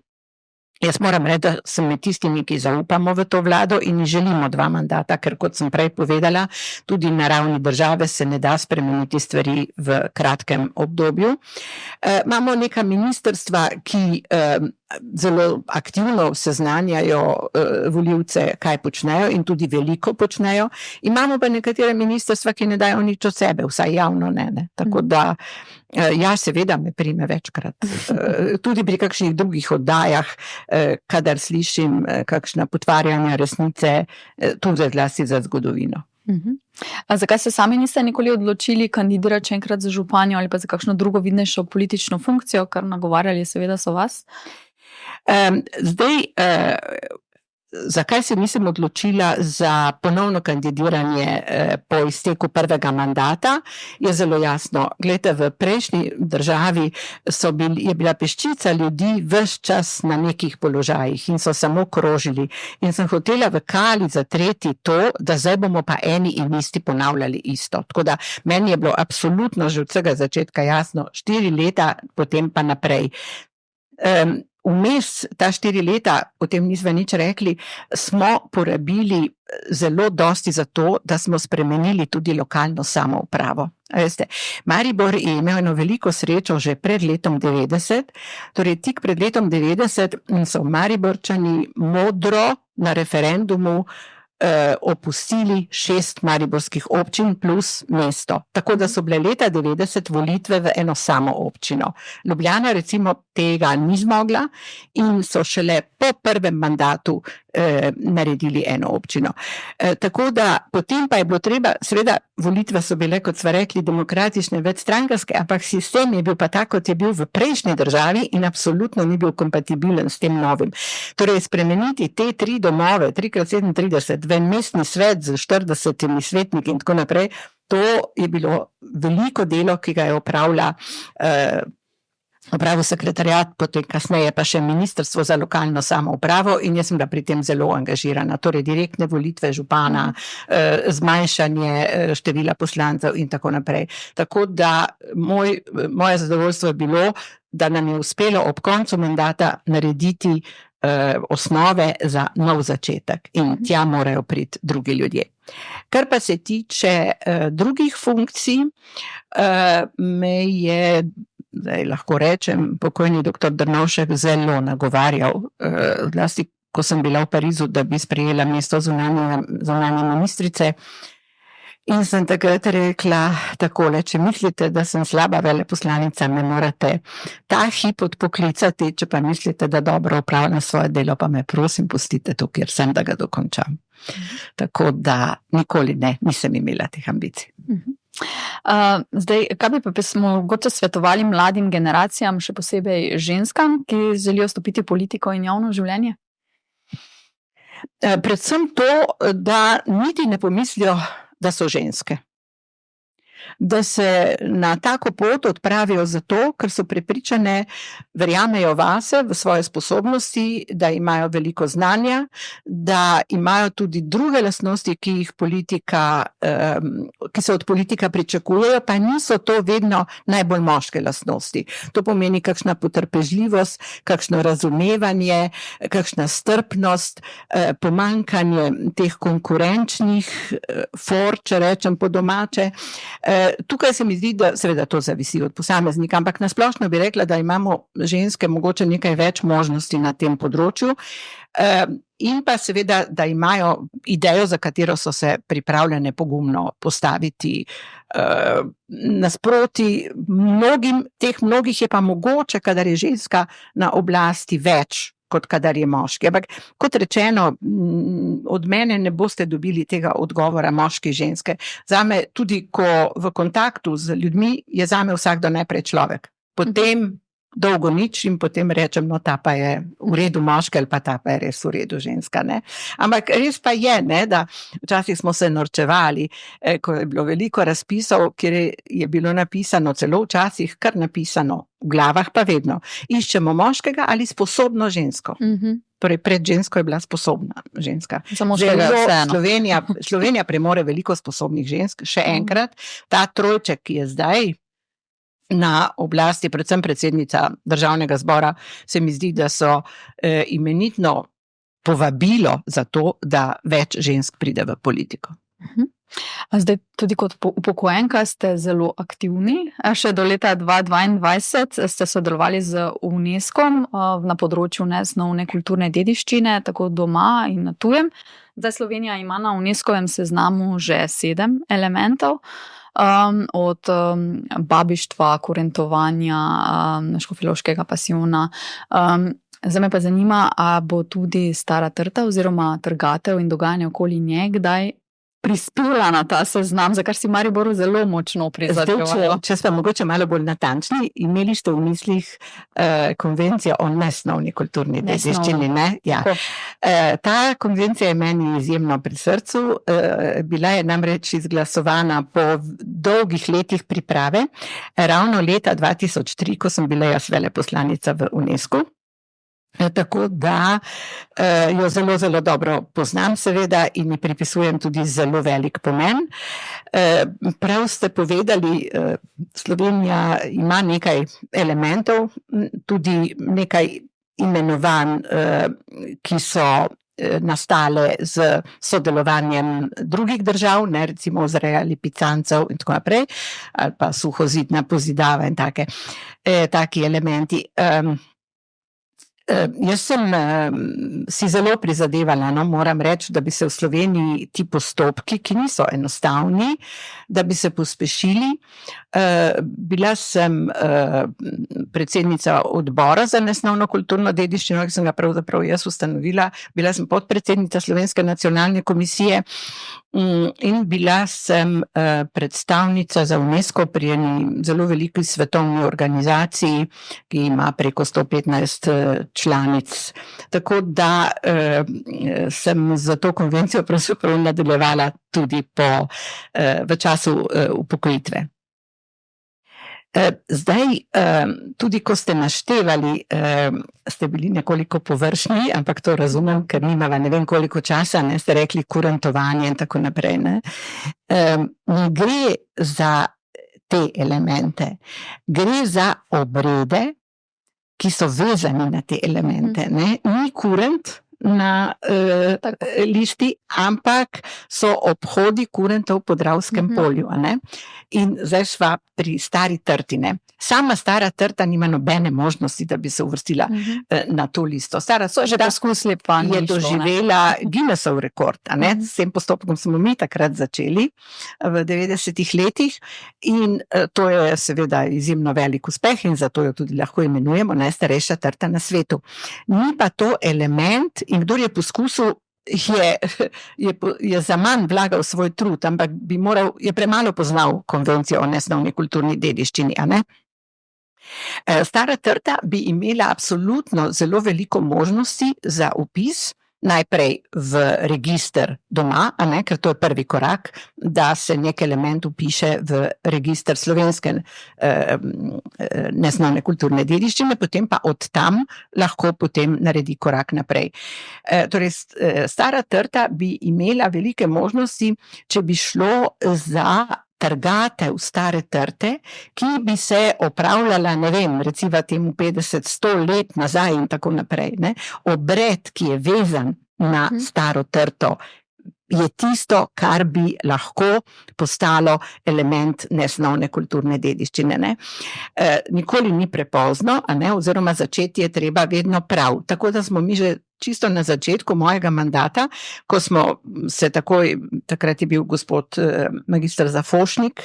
Jaz moram reči, da sem med tistimi, ki zaupamo v to vlado in želimo 2 mandata, ker kot sem prej povedala, tudi na ravni države se ne da spremeniti stvari v kratkem obdobju. Imamo neka ministrstva, ki zelo aktivno seznanjajo volivce, kaj počnejo in tudi veliko počnejo. Imamo pa nekatere ministrstva, ki ne dajo nič od sebe, vsaj javno ne. Tako da ja, seveda me prime večkrat. Tudi pri kakšnih drugih oddajah, kadar slišim kakšna potvarjanja resnice, tudi zlasti za zgodovino. A zakaj se sami niste nikoli odločili kandidirati še enkrat za županjo ali pa za kakšno drugo vidnejšo politično funkcijo, kar nagovarjali seveda so vas? Zakaj se nisem odločila za ponovno kandidiranje po izteku prvega mandata, je zelo jasno. Glejte, v prejšnji državi je bila peščica ljudi ves čas na nekih položajih in so samo krožili. In sem hotela v kali zatreti to, da zdaj bomo pa eni in isti ponavljali isto. Tako da meni je bilo absolutno že od vsega začetka jasno, 4 leta, potem pa naprej. Vmes ta 4 leta, o tem nismo nič rekli, smo porabili zelo dosti za to, da smo spremenili tudi lokalno samoupravo. Veste, Maribor je imel eno veliko srečo že pred letom 90, torej tik pred letom 90 so Mariborčani modro na referendumu opustili 6 mariborskih občin plus mesto. Tako da so bile leta 90 volitve v eno samo občino. Ljubljana recimo tega ni zmogla in so šele po prvem mandatu naredili eno občino. Tako da potem pa je bilo treba, seveda volitve so bile, kot sva rekli, demokratične, večstrankarske, ampak sistem je bil pa tak, kot je bil v prejšnji državi in absolutno ni bil kompatibilen s tem novim. Torej spremeniti te 3 domove, 3x37, v en mestni svet z 40 svetniki in tako naprej, to je bilo veliko delo, ki ga je opravil sekretariat, potem kasneje pa še Ministrstvo za lokalno samoupravo in jaz sem bila pri tem zelo angažirana. Torej direktne volitve župana, zmanjšanje števila poslancev in tako naprej. Tako da moje zadovoljstvo je bilo, da nam je uspelo ob koncu mandata narediti osnove za nov začetek in tja morajo priti drugi ljudje. Kar pa se tiče drugih funkcij, me je, zdaj lahko rečem, pokojni dr. Drnovšek zelo nagovarjal, zlasti ko sem bila v Parizu, da bi sprejela mesto zunanje ministrice. In sem takrat rekla takole, če mislite, da sem slaba veleposlanica, me morate ta hip odpoklicati, če pa mislite, da dobro opravljam svoje delo, pa me prosim pustite tu, kjer sem, da ga dokončam. Tako da nikoli nisem imela teh ambicij. Zdaj, kaj bi pa mogoče svetovali mladim generacijam, še posebej ženskam, ki želijo vstopiti v politiko in javno življenje? Predvsem to, da niti ne pomislijo, da so ženske. Da se na tako pot odpravijo zato, ker so prepričane, verjamejo vase, v svoje sposobnosti, da imajo veliko znanja, da imajo tudi druge lastnosti, ki se od politika pričakujejo, pa niso to vedno najbolj moške lastnosti. To pomeni kakšna potrpežljivost, kakšno razumevanje, kakšna strpnost, pomanjkanje teh konkurenčnih for, če rečem po domače, Tukaj se mi zdi, da seveda to zavisi od posameznika, ampak nasplošno bi rekla, da imamo ženske mogoče nekaj več možnosti na tem področju, in pa seveda, da imajo idejo, za katero so se pripravljene pogumno postaviti nasproti mnogih je pa mogoče, kadar je ženska na oblasti več, kot kadar je moški. Ampak kot rečeno, od mene ne boste dobili tega odgovora moški, ženske. Zame tudi, ko v kontaktu z ljudmi, je zame vsakdo najprej človek. Potem dolgo nič in potem rečem, no, ta pa je v redu moška ali pa ta pa je res v redu ženska, ne. Ampak res pa je, ne, da včasih smo se norčevali, ko je bilo veliko razpisov, kjer je bilo napisano, celo včasih kar napisano, v glavah pa vedno, iščemo moškega ali sposobno žensko. Torej, pred žensko je bila sposobna ženska. Slovenija premore veliko sposobnih žensk, še enkrat, ta trojček, ki je zdaj na oblasti, predvsem predsednica Državnega zbora, se mi zdi, da so imenitno povabilo za to, da več žensk pride v politiko. Zdaj, tudi kot upokojenka ste zelo aktivni. Še do leta 2022 ste sodelovali z UNESCO na področju nesnovne kulturne dediščine, tako doma in na tujem. Zdaj Slovenija ima na UNESCO-vem seznamu že 7 elementov, od babištva, kurentovanja, škofjeloškega pasijona. Zdaj me pa zanima, a bo tudi Stara trta oziroma trgatev in dogajanje okoli nje kdaj prispela na ta seznam, za kar si Mariboru zelo močno prizadevajo. Če smo mogoče malo bolj natančni, imeli ste v mislih konvencijo o nesnovni kulturni dediščini, ne? Ja. Ta konvencija je meni izjemno pri srcu, bila je namreč izglasovana po dolgih letih priprave, ravno leta 2003, ko sem bila jaz veleposlanica v UNESCO. Tako da jo zelo, zelo dobro poznam seveda in ji pripisujem tudi zelo velik pomen. Prav ste povedali, Slovenija ima nekaj elementov, tudi nekaj imenovanj, ki so nastale z sodelovanjem drugih držav, ne, recimo vzrejali picancev in tako naprej, ali pa suhozidna pozidava in taki elementi. Jaz sem si zelo prizadevala, no, moram reči, da bi se v Sloveniji ti postopki, ki niso enostavni, da bi se pospešili. Bila sem predsednica odbora za nesnovno kulturno dediščino, ki sem ga pravzaprav jaz ustanovila, bila sem podpredsednica Slovenske nacionalne komisije in bila sem predstavnica za UNESCO pri eni zelo veliki svetovni organizaciji, ki ima preko 115 članic. Tako da sem za to konvencijo pravzaprav nadaljevala tudi v času upokojitve. Zdaj, tudi ko ste naštevali, ste bili nekoliko površni, ampak to razumem, ker nimava ne vem koliko časa, ne, ste rekli kurentovanje in tako naprej, ne. Ne gre za te elemente, gre za obrede, ki so vezani na te elemente, ne. Ni kurent na listi, ampak so obhodi kurentov po Dravskem polju, a ne. In zdaj sva pri Stari trti, ne. Sama Stara trta nima nobene možnosti, da bi se uvrstila na to listo. Stara trta je doživela Guinnessov rekord, a ne. S tem postopkom smo mi takrat začeli v 90-ih letih in to je seveda izjemno velik uspeh in zato jo tudi lahko imenujemo najstarejša trta na svetu. Ni pa to element in kdor je poskusil, je za manj vlagal svoj trud, ampak je premalo poznal konvencijo o nesnovni kulturni dediščini, a ne? Stara trta bi imela absolutno zelo veliko možnosti za vpis, najprej v register doma, a ne, ker to je prvi korak, da se nek element vpiše v register slovenske nesnovne kulturne dediščine, potem pa od tam lahko potem naredi korak naprej. Torej, Stara trta bi imela velike možnosti, če bi šlo za trgatev Stare trte, ki bi se opravljala, ne vem, recimo temu 50-100 let nazaj in tako naprej, ne. Obred, ki je vezan na Staro trto, je tisto, kar bi lahko postalo element nesnovne kulturne dediščine. Ne? Nikoli ni prepozno, a ne? Oziroma začeti je treba vedno prav. Tako da smo mi že čisto na začetku mojega mandata, ko smo se takrat je bil gospod magister Zafošnik,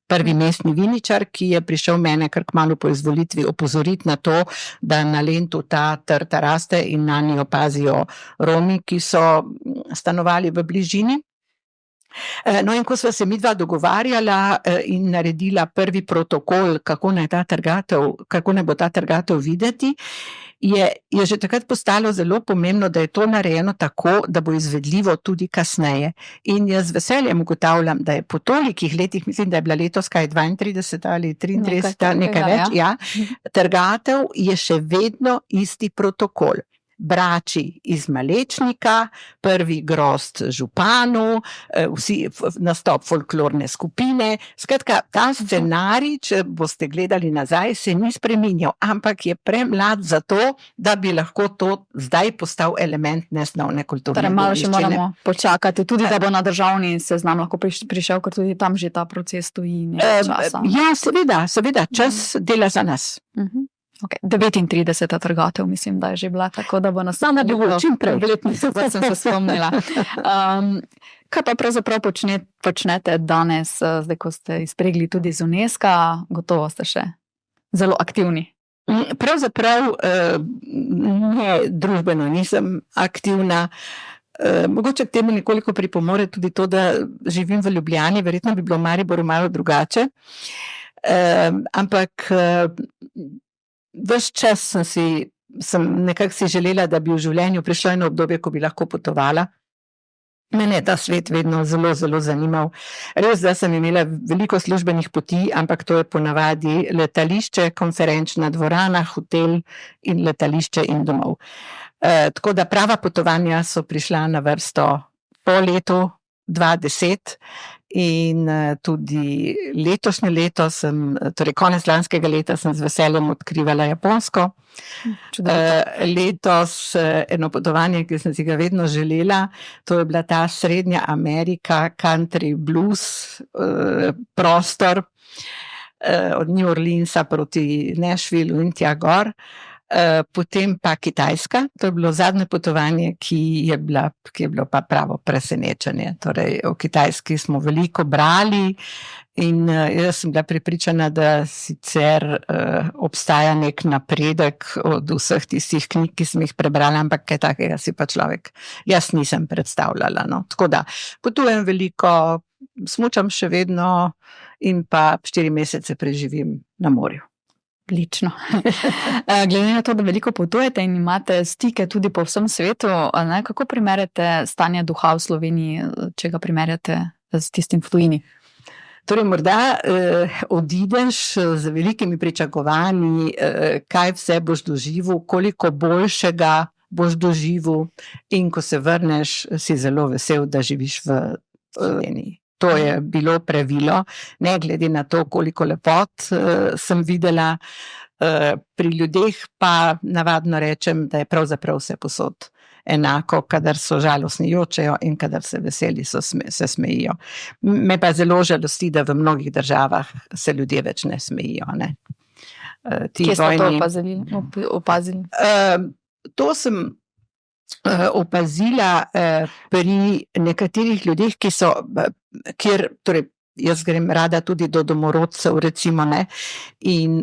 prvi mestni viničar, ki je prišel mene kar kmalu po izvolitvi opozoriti na to, da na Lentu ta trta raste in na njo pazijo Romi, ki so stanovali v bližini. No, in ko sva se midva dogovarjala in naredila prvi protokol, kako naj bo ta trgatev videti, je že takrat postalo zelo pomembno, da je to narejeno tako, da bo izvedljivo tudi kasneje. In jaz z veseljem ugotavljam, da je po tolikih letih, mislim, da je bila letos 32 ali 33, nekaj več, ja, trgatev je še vedno isti protokol. Brači iz Malečnika, prvi grozd županu, vsi nastop folklorne skupine. Skratka, ta scenarij, če boste gledali nazaj, se ni spreminjal, ampak je premlad za to, da bi lahko to zdaj postal element nesnovne kulturne dediščine. Torej, malo še moramo počakati, tudi da bo na državni seznam lahko prišel, ker tudi tam že ta proces stoji nekaj časa. Ja, seveda, čas dela za nas. Okay. 39. trgatev, mislim, da je že bila, tako da bo nas čim prej. Sem se spomnila. Kaj pa pravzaprav počnete danes, zdaj, ko ste izpregli tudi z UNESCO, gotovo ste še zelo aktivni? Pravzaprav družbeno nisem aktivna. Mogoče k temu nekoliko pripomore tudi to, da živim v Ljubljani, verjetno bi bilo v Mariboru malo drugače. Ampak ves čas sem nekako si želela, da bi v življenju prišlo eno obdobje, ko bi lahko potovala. Mene je ta svet vedno zelo, zelo zanimal. Res, da sem imela veliko službenih poti, ampak to je ponavadi letališče, konferenčna dvorana, hotel in letališče in domov. Tako da prava potovanja so prišla na vrsto po letu 2010 in tudi letošnje leto torej konec lanskega leta sem z veseljem odkrivala Japonsko. Letos eno potovanje, ki sem si ga vedno želela, to je bila ta Srednja Amerika, country blues prostor od New Orleansa proti Nashvillu in tja gor. Potem pa Kitajska, to je bilo zadnje potovanje, ki je bilo pa pravo presenečenje. Torej, o Kitajski smo veliko brali in jaz sem bila prepričana, da sicer obstaja nek napredek od vseh tistih knjig, ki sem jih prebrala, ampak kaj takega si pa jaz nisem predstavljala. No. Tako da potujem veliko, smučam še vedno in pa 4 mesece preživim na morju. Odlično. Glede na to, da veliko potujete in imate stike tudi po vsem svetu, kako primerjate stanje duha v Sloveniji, če ga primerjate s tistim v tujini? Torej, morda odideš z velikimi pričakovanji, kaj vse boš doživel, koliko boljšega boš doživel in ko se vrneš, si zelo vesel, da živiš v Sloveniji. To je bilo pravilo, ne glede na to, koliko lepot sem videla. Pri ljudeh pa navadno rečem, da je pravzaprav vse posod enako, kadar so žalostni jočejo in kadar se veseli se smejijo. Me pa zelo žalosti, da v mnogih državah se ljudje več ne smejijo. Ne? Kje ste to opazili? To sem opazila pri nekaterih ljudeh, torej jaz grem rada tudi do domorodcev, recimo, ne, in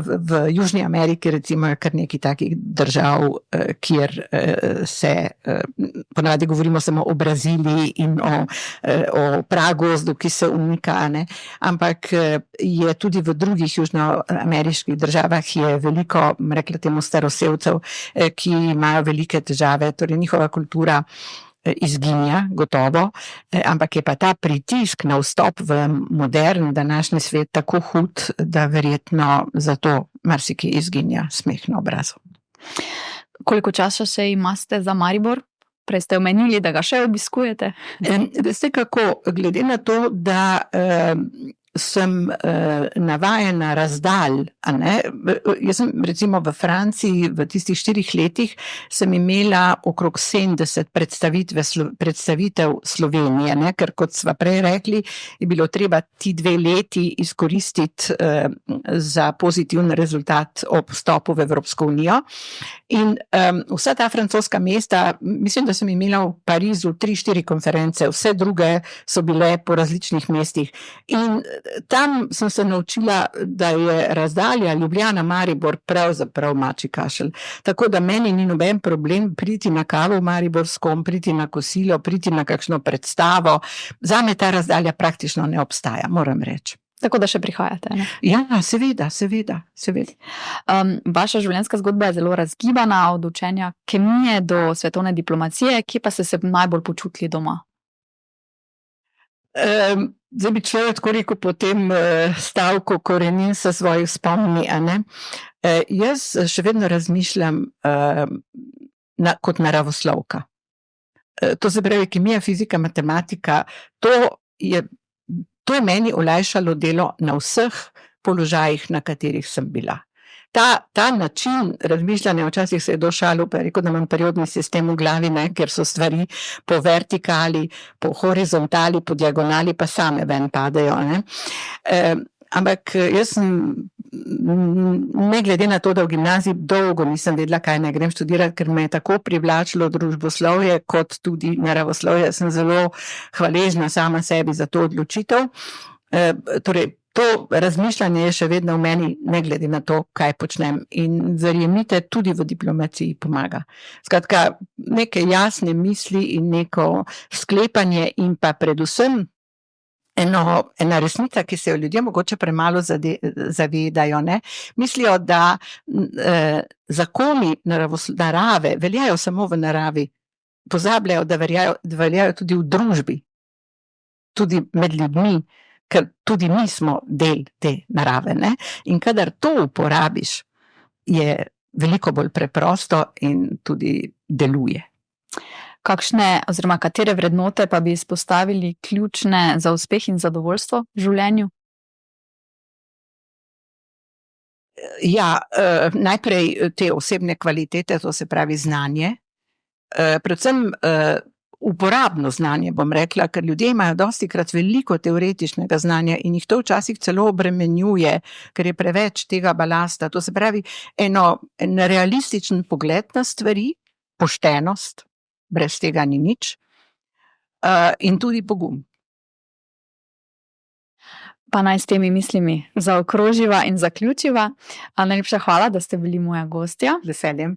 v Južni Ameriki recimo je kar nekaj takih držav, kjer se, ponavadi govorimo samo o Braziliji in o pragozdu, ki se umika, ne, ampak je tudi v drugih južnoameriških državah je veliko, rekla temu, staroselcev, ki imajo velike težave, torej njihova kultura izginja, gotovo, ampak je pa ta pritisk na vstop v modern današnji svet tako hud, da verjetno zato marsikaj izginja smeh na obrazu. Koliko časa še imate za Maribor? Prej ste omenili, da ga še obiskujete. Veste kako, glede na to, da sem navajena razdalj, a ne. Jaz sem recimo v Franciji v tistih 4 letih sem imela okrog 70 predstavitev Slovenije, ne, ker kot sva prej rekli, je bilo treba ti 2 leti izkoristiti za pozitiven rezultat ob vstopu v Evropsko unijo. In vsa ta francoska mesta, mislim, da sem imela v Parizu 3-4 konference, vse druge so bile po različnih mestih. In tam sem se naučila, da je razdalja Ljubljana-Maribor pravzaprav mačji kašelj. Tako da meni ni noben problem priti na kavo v Maribor s kom, priti na kosilo, priti na kakšno predstavo. Zame ta razdalja praktično ne obstaja, moram reči. Tako da še prihajate, ne? Ja, seveda. Vaša življenjska zgodba je zelo razgibana, od učenja kemije do svetovne diplomacije. Kje pa ste se najbolj počutili doma? Zdaj bi človek tako rekel po tem stavku korenin sa svojih spomni, a ne. Jaz še vedno razmišljam kot naravoslovka. To se pravi kemija, fizika, matematika, to je meni olajšalo delo na vseh položajih, na katerih sem bila. Ta način razmišljanja, včasih se je došalil, pa je rekel, da imam periodni sistem v glavi, ne, ker so stvari po vertikali, po horizontali, po diagonali, pa same ven padejo, ne. Ampak jaz sem, ne glede na to, da v gimnaziji dolgo nisem vedela, kaj naj grem študirati, ker me je tako privlačilo družboslovje kot tudi naravoslovje, sem zelo hvaležna sama sebi za to odločitev. Torej, to razmišljanje je še vedno v meni, ne glede na to, kaj počnem. In verjemite, tudi v diplomaciji pomaga. Skratka, neke jasne misli in neko sklepanje in pa predvsem ena resnica, ki se jo ljudje mogoče premalo zavedajo, ne. Mislijo, da zakoni narave veljajo samo v naravi. Pozabljajo, da veljajo tudi v družbi, tudi med ljudmi, ker tudi mi smo del te narave, ne. In kadar to uporabiš, je veliko bolj preprosto in tudi deluje. Kakšne oziroma katere vrednote pa bi izpostavili ključne za uspeh in zadovoljstvo v življenju? Ja, najprej te osebne kvalitete, to se pravi znanje, predvsem uporabno znanje, bom rekla, ker ljudje imajo dostikrat veliko teoretičnega znanja in jih to včasih celo obremenjuje, ker je preveč tega balasta. To se pravi en realističen pogled na stvari, poštenost, brez tega ni nič, in tudi pogum. Pa naj s temi mislimi zaokroživa in zaključiva. Najlepša hvala, da ste bili moja gostja. Z veseljem.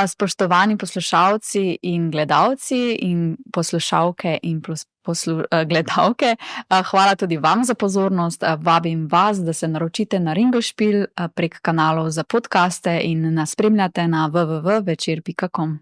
Spoštovani poslušalci in gledalci in poslušalke in gledalke, hvala tudi vam za pozornost. Vabim vas, da se naročite na Ringelspiel prek kanalov za podcaste in nas spremljate na www.večer.com.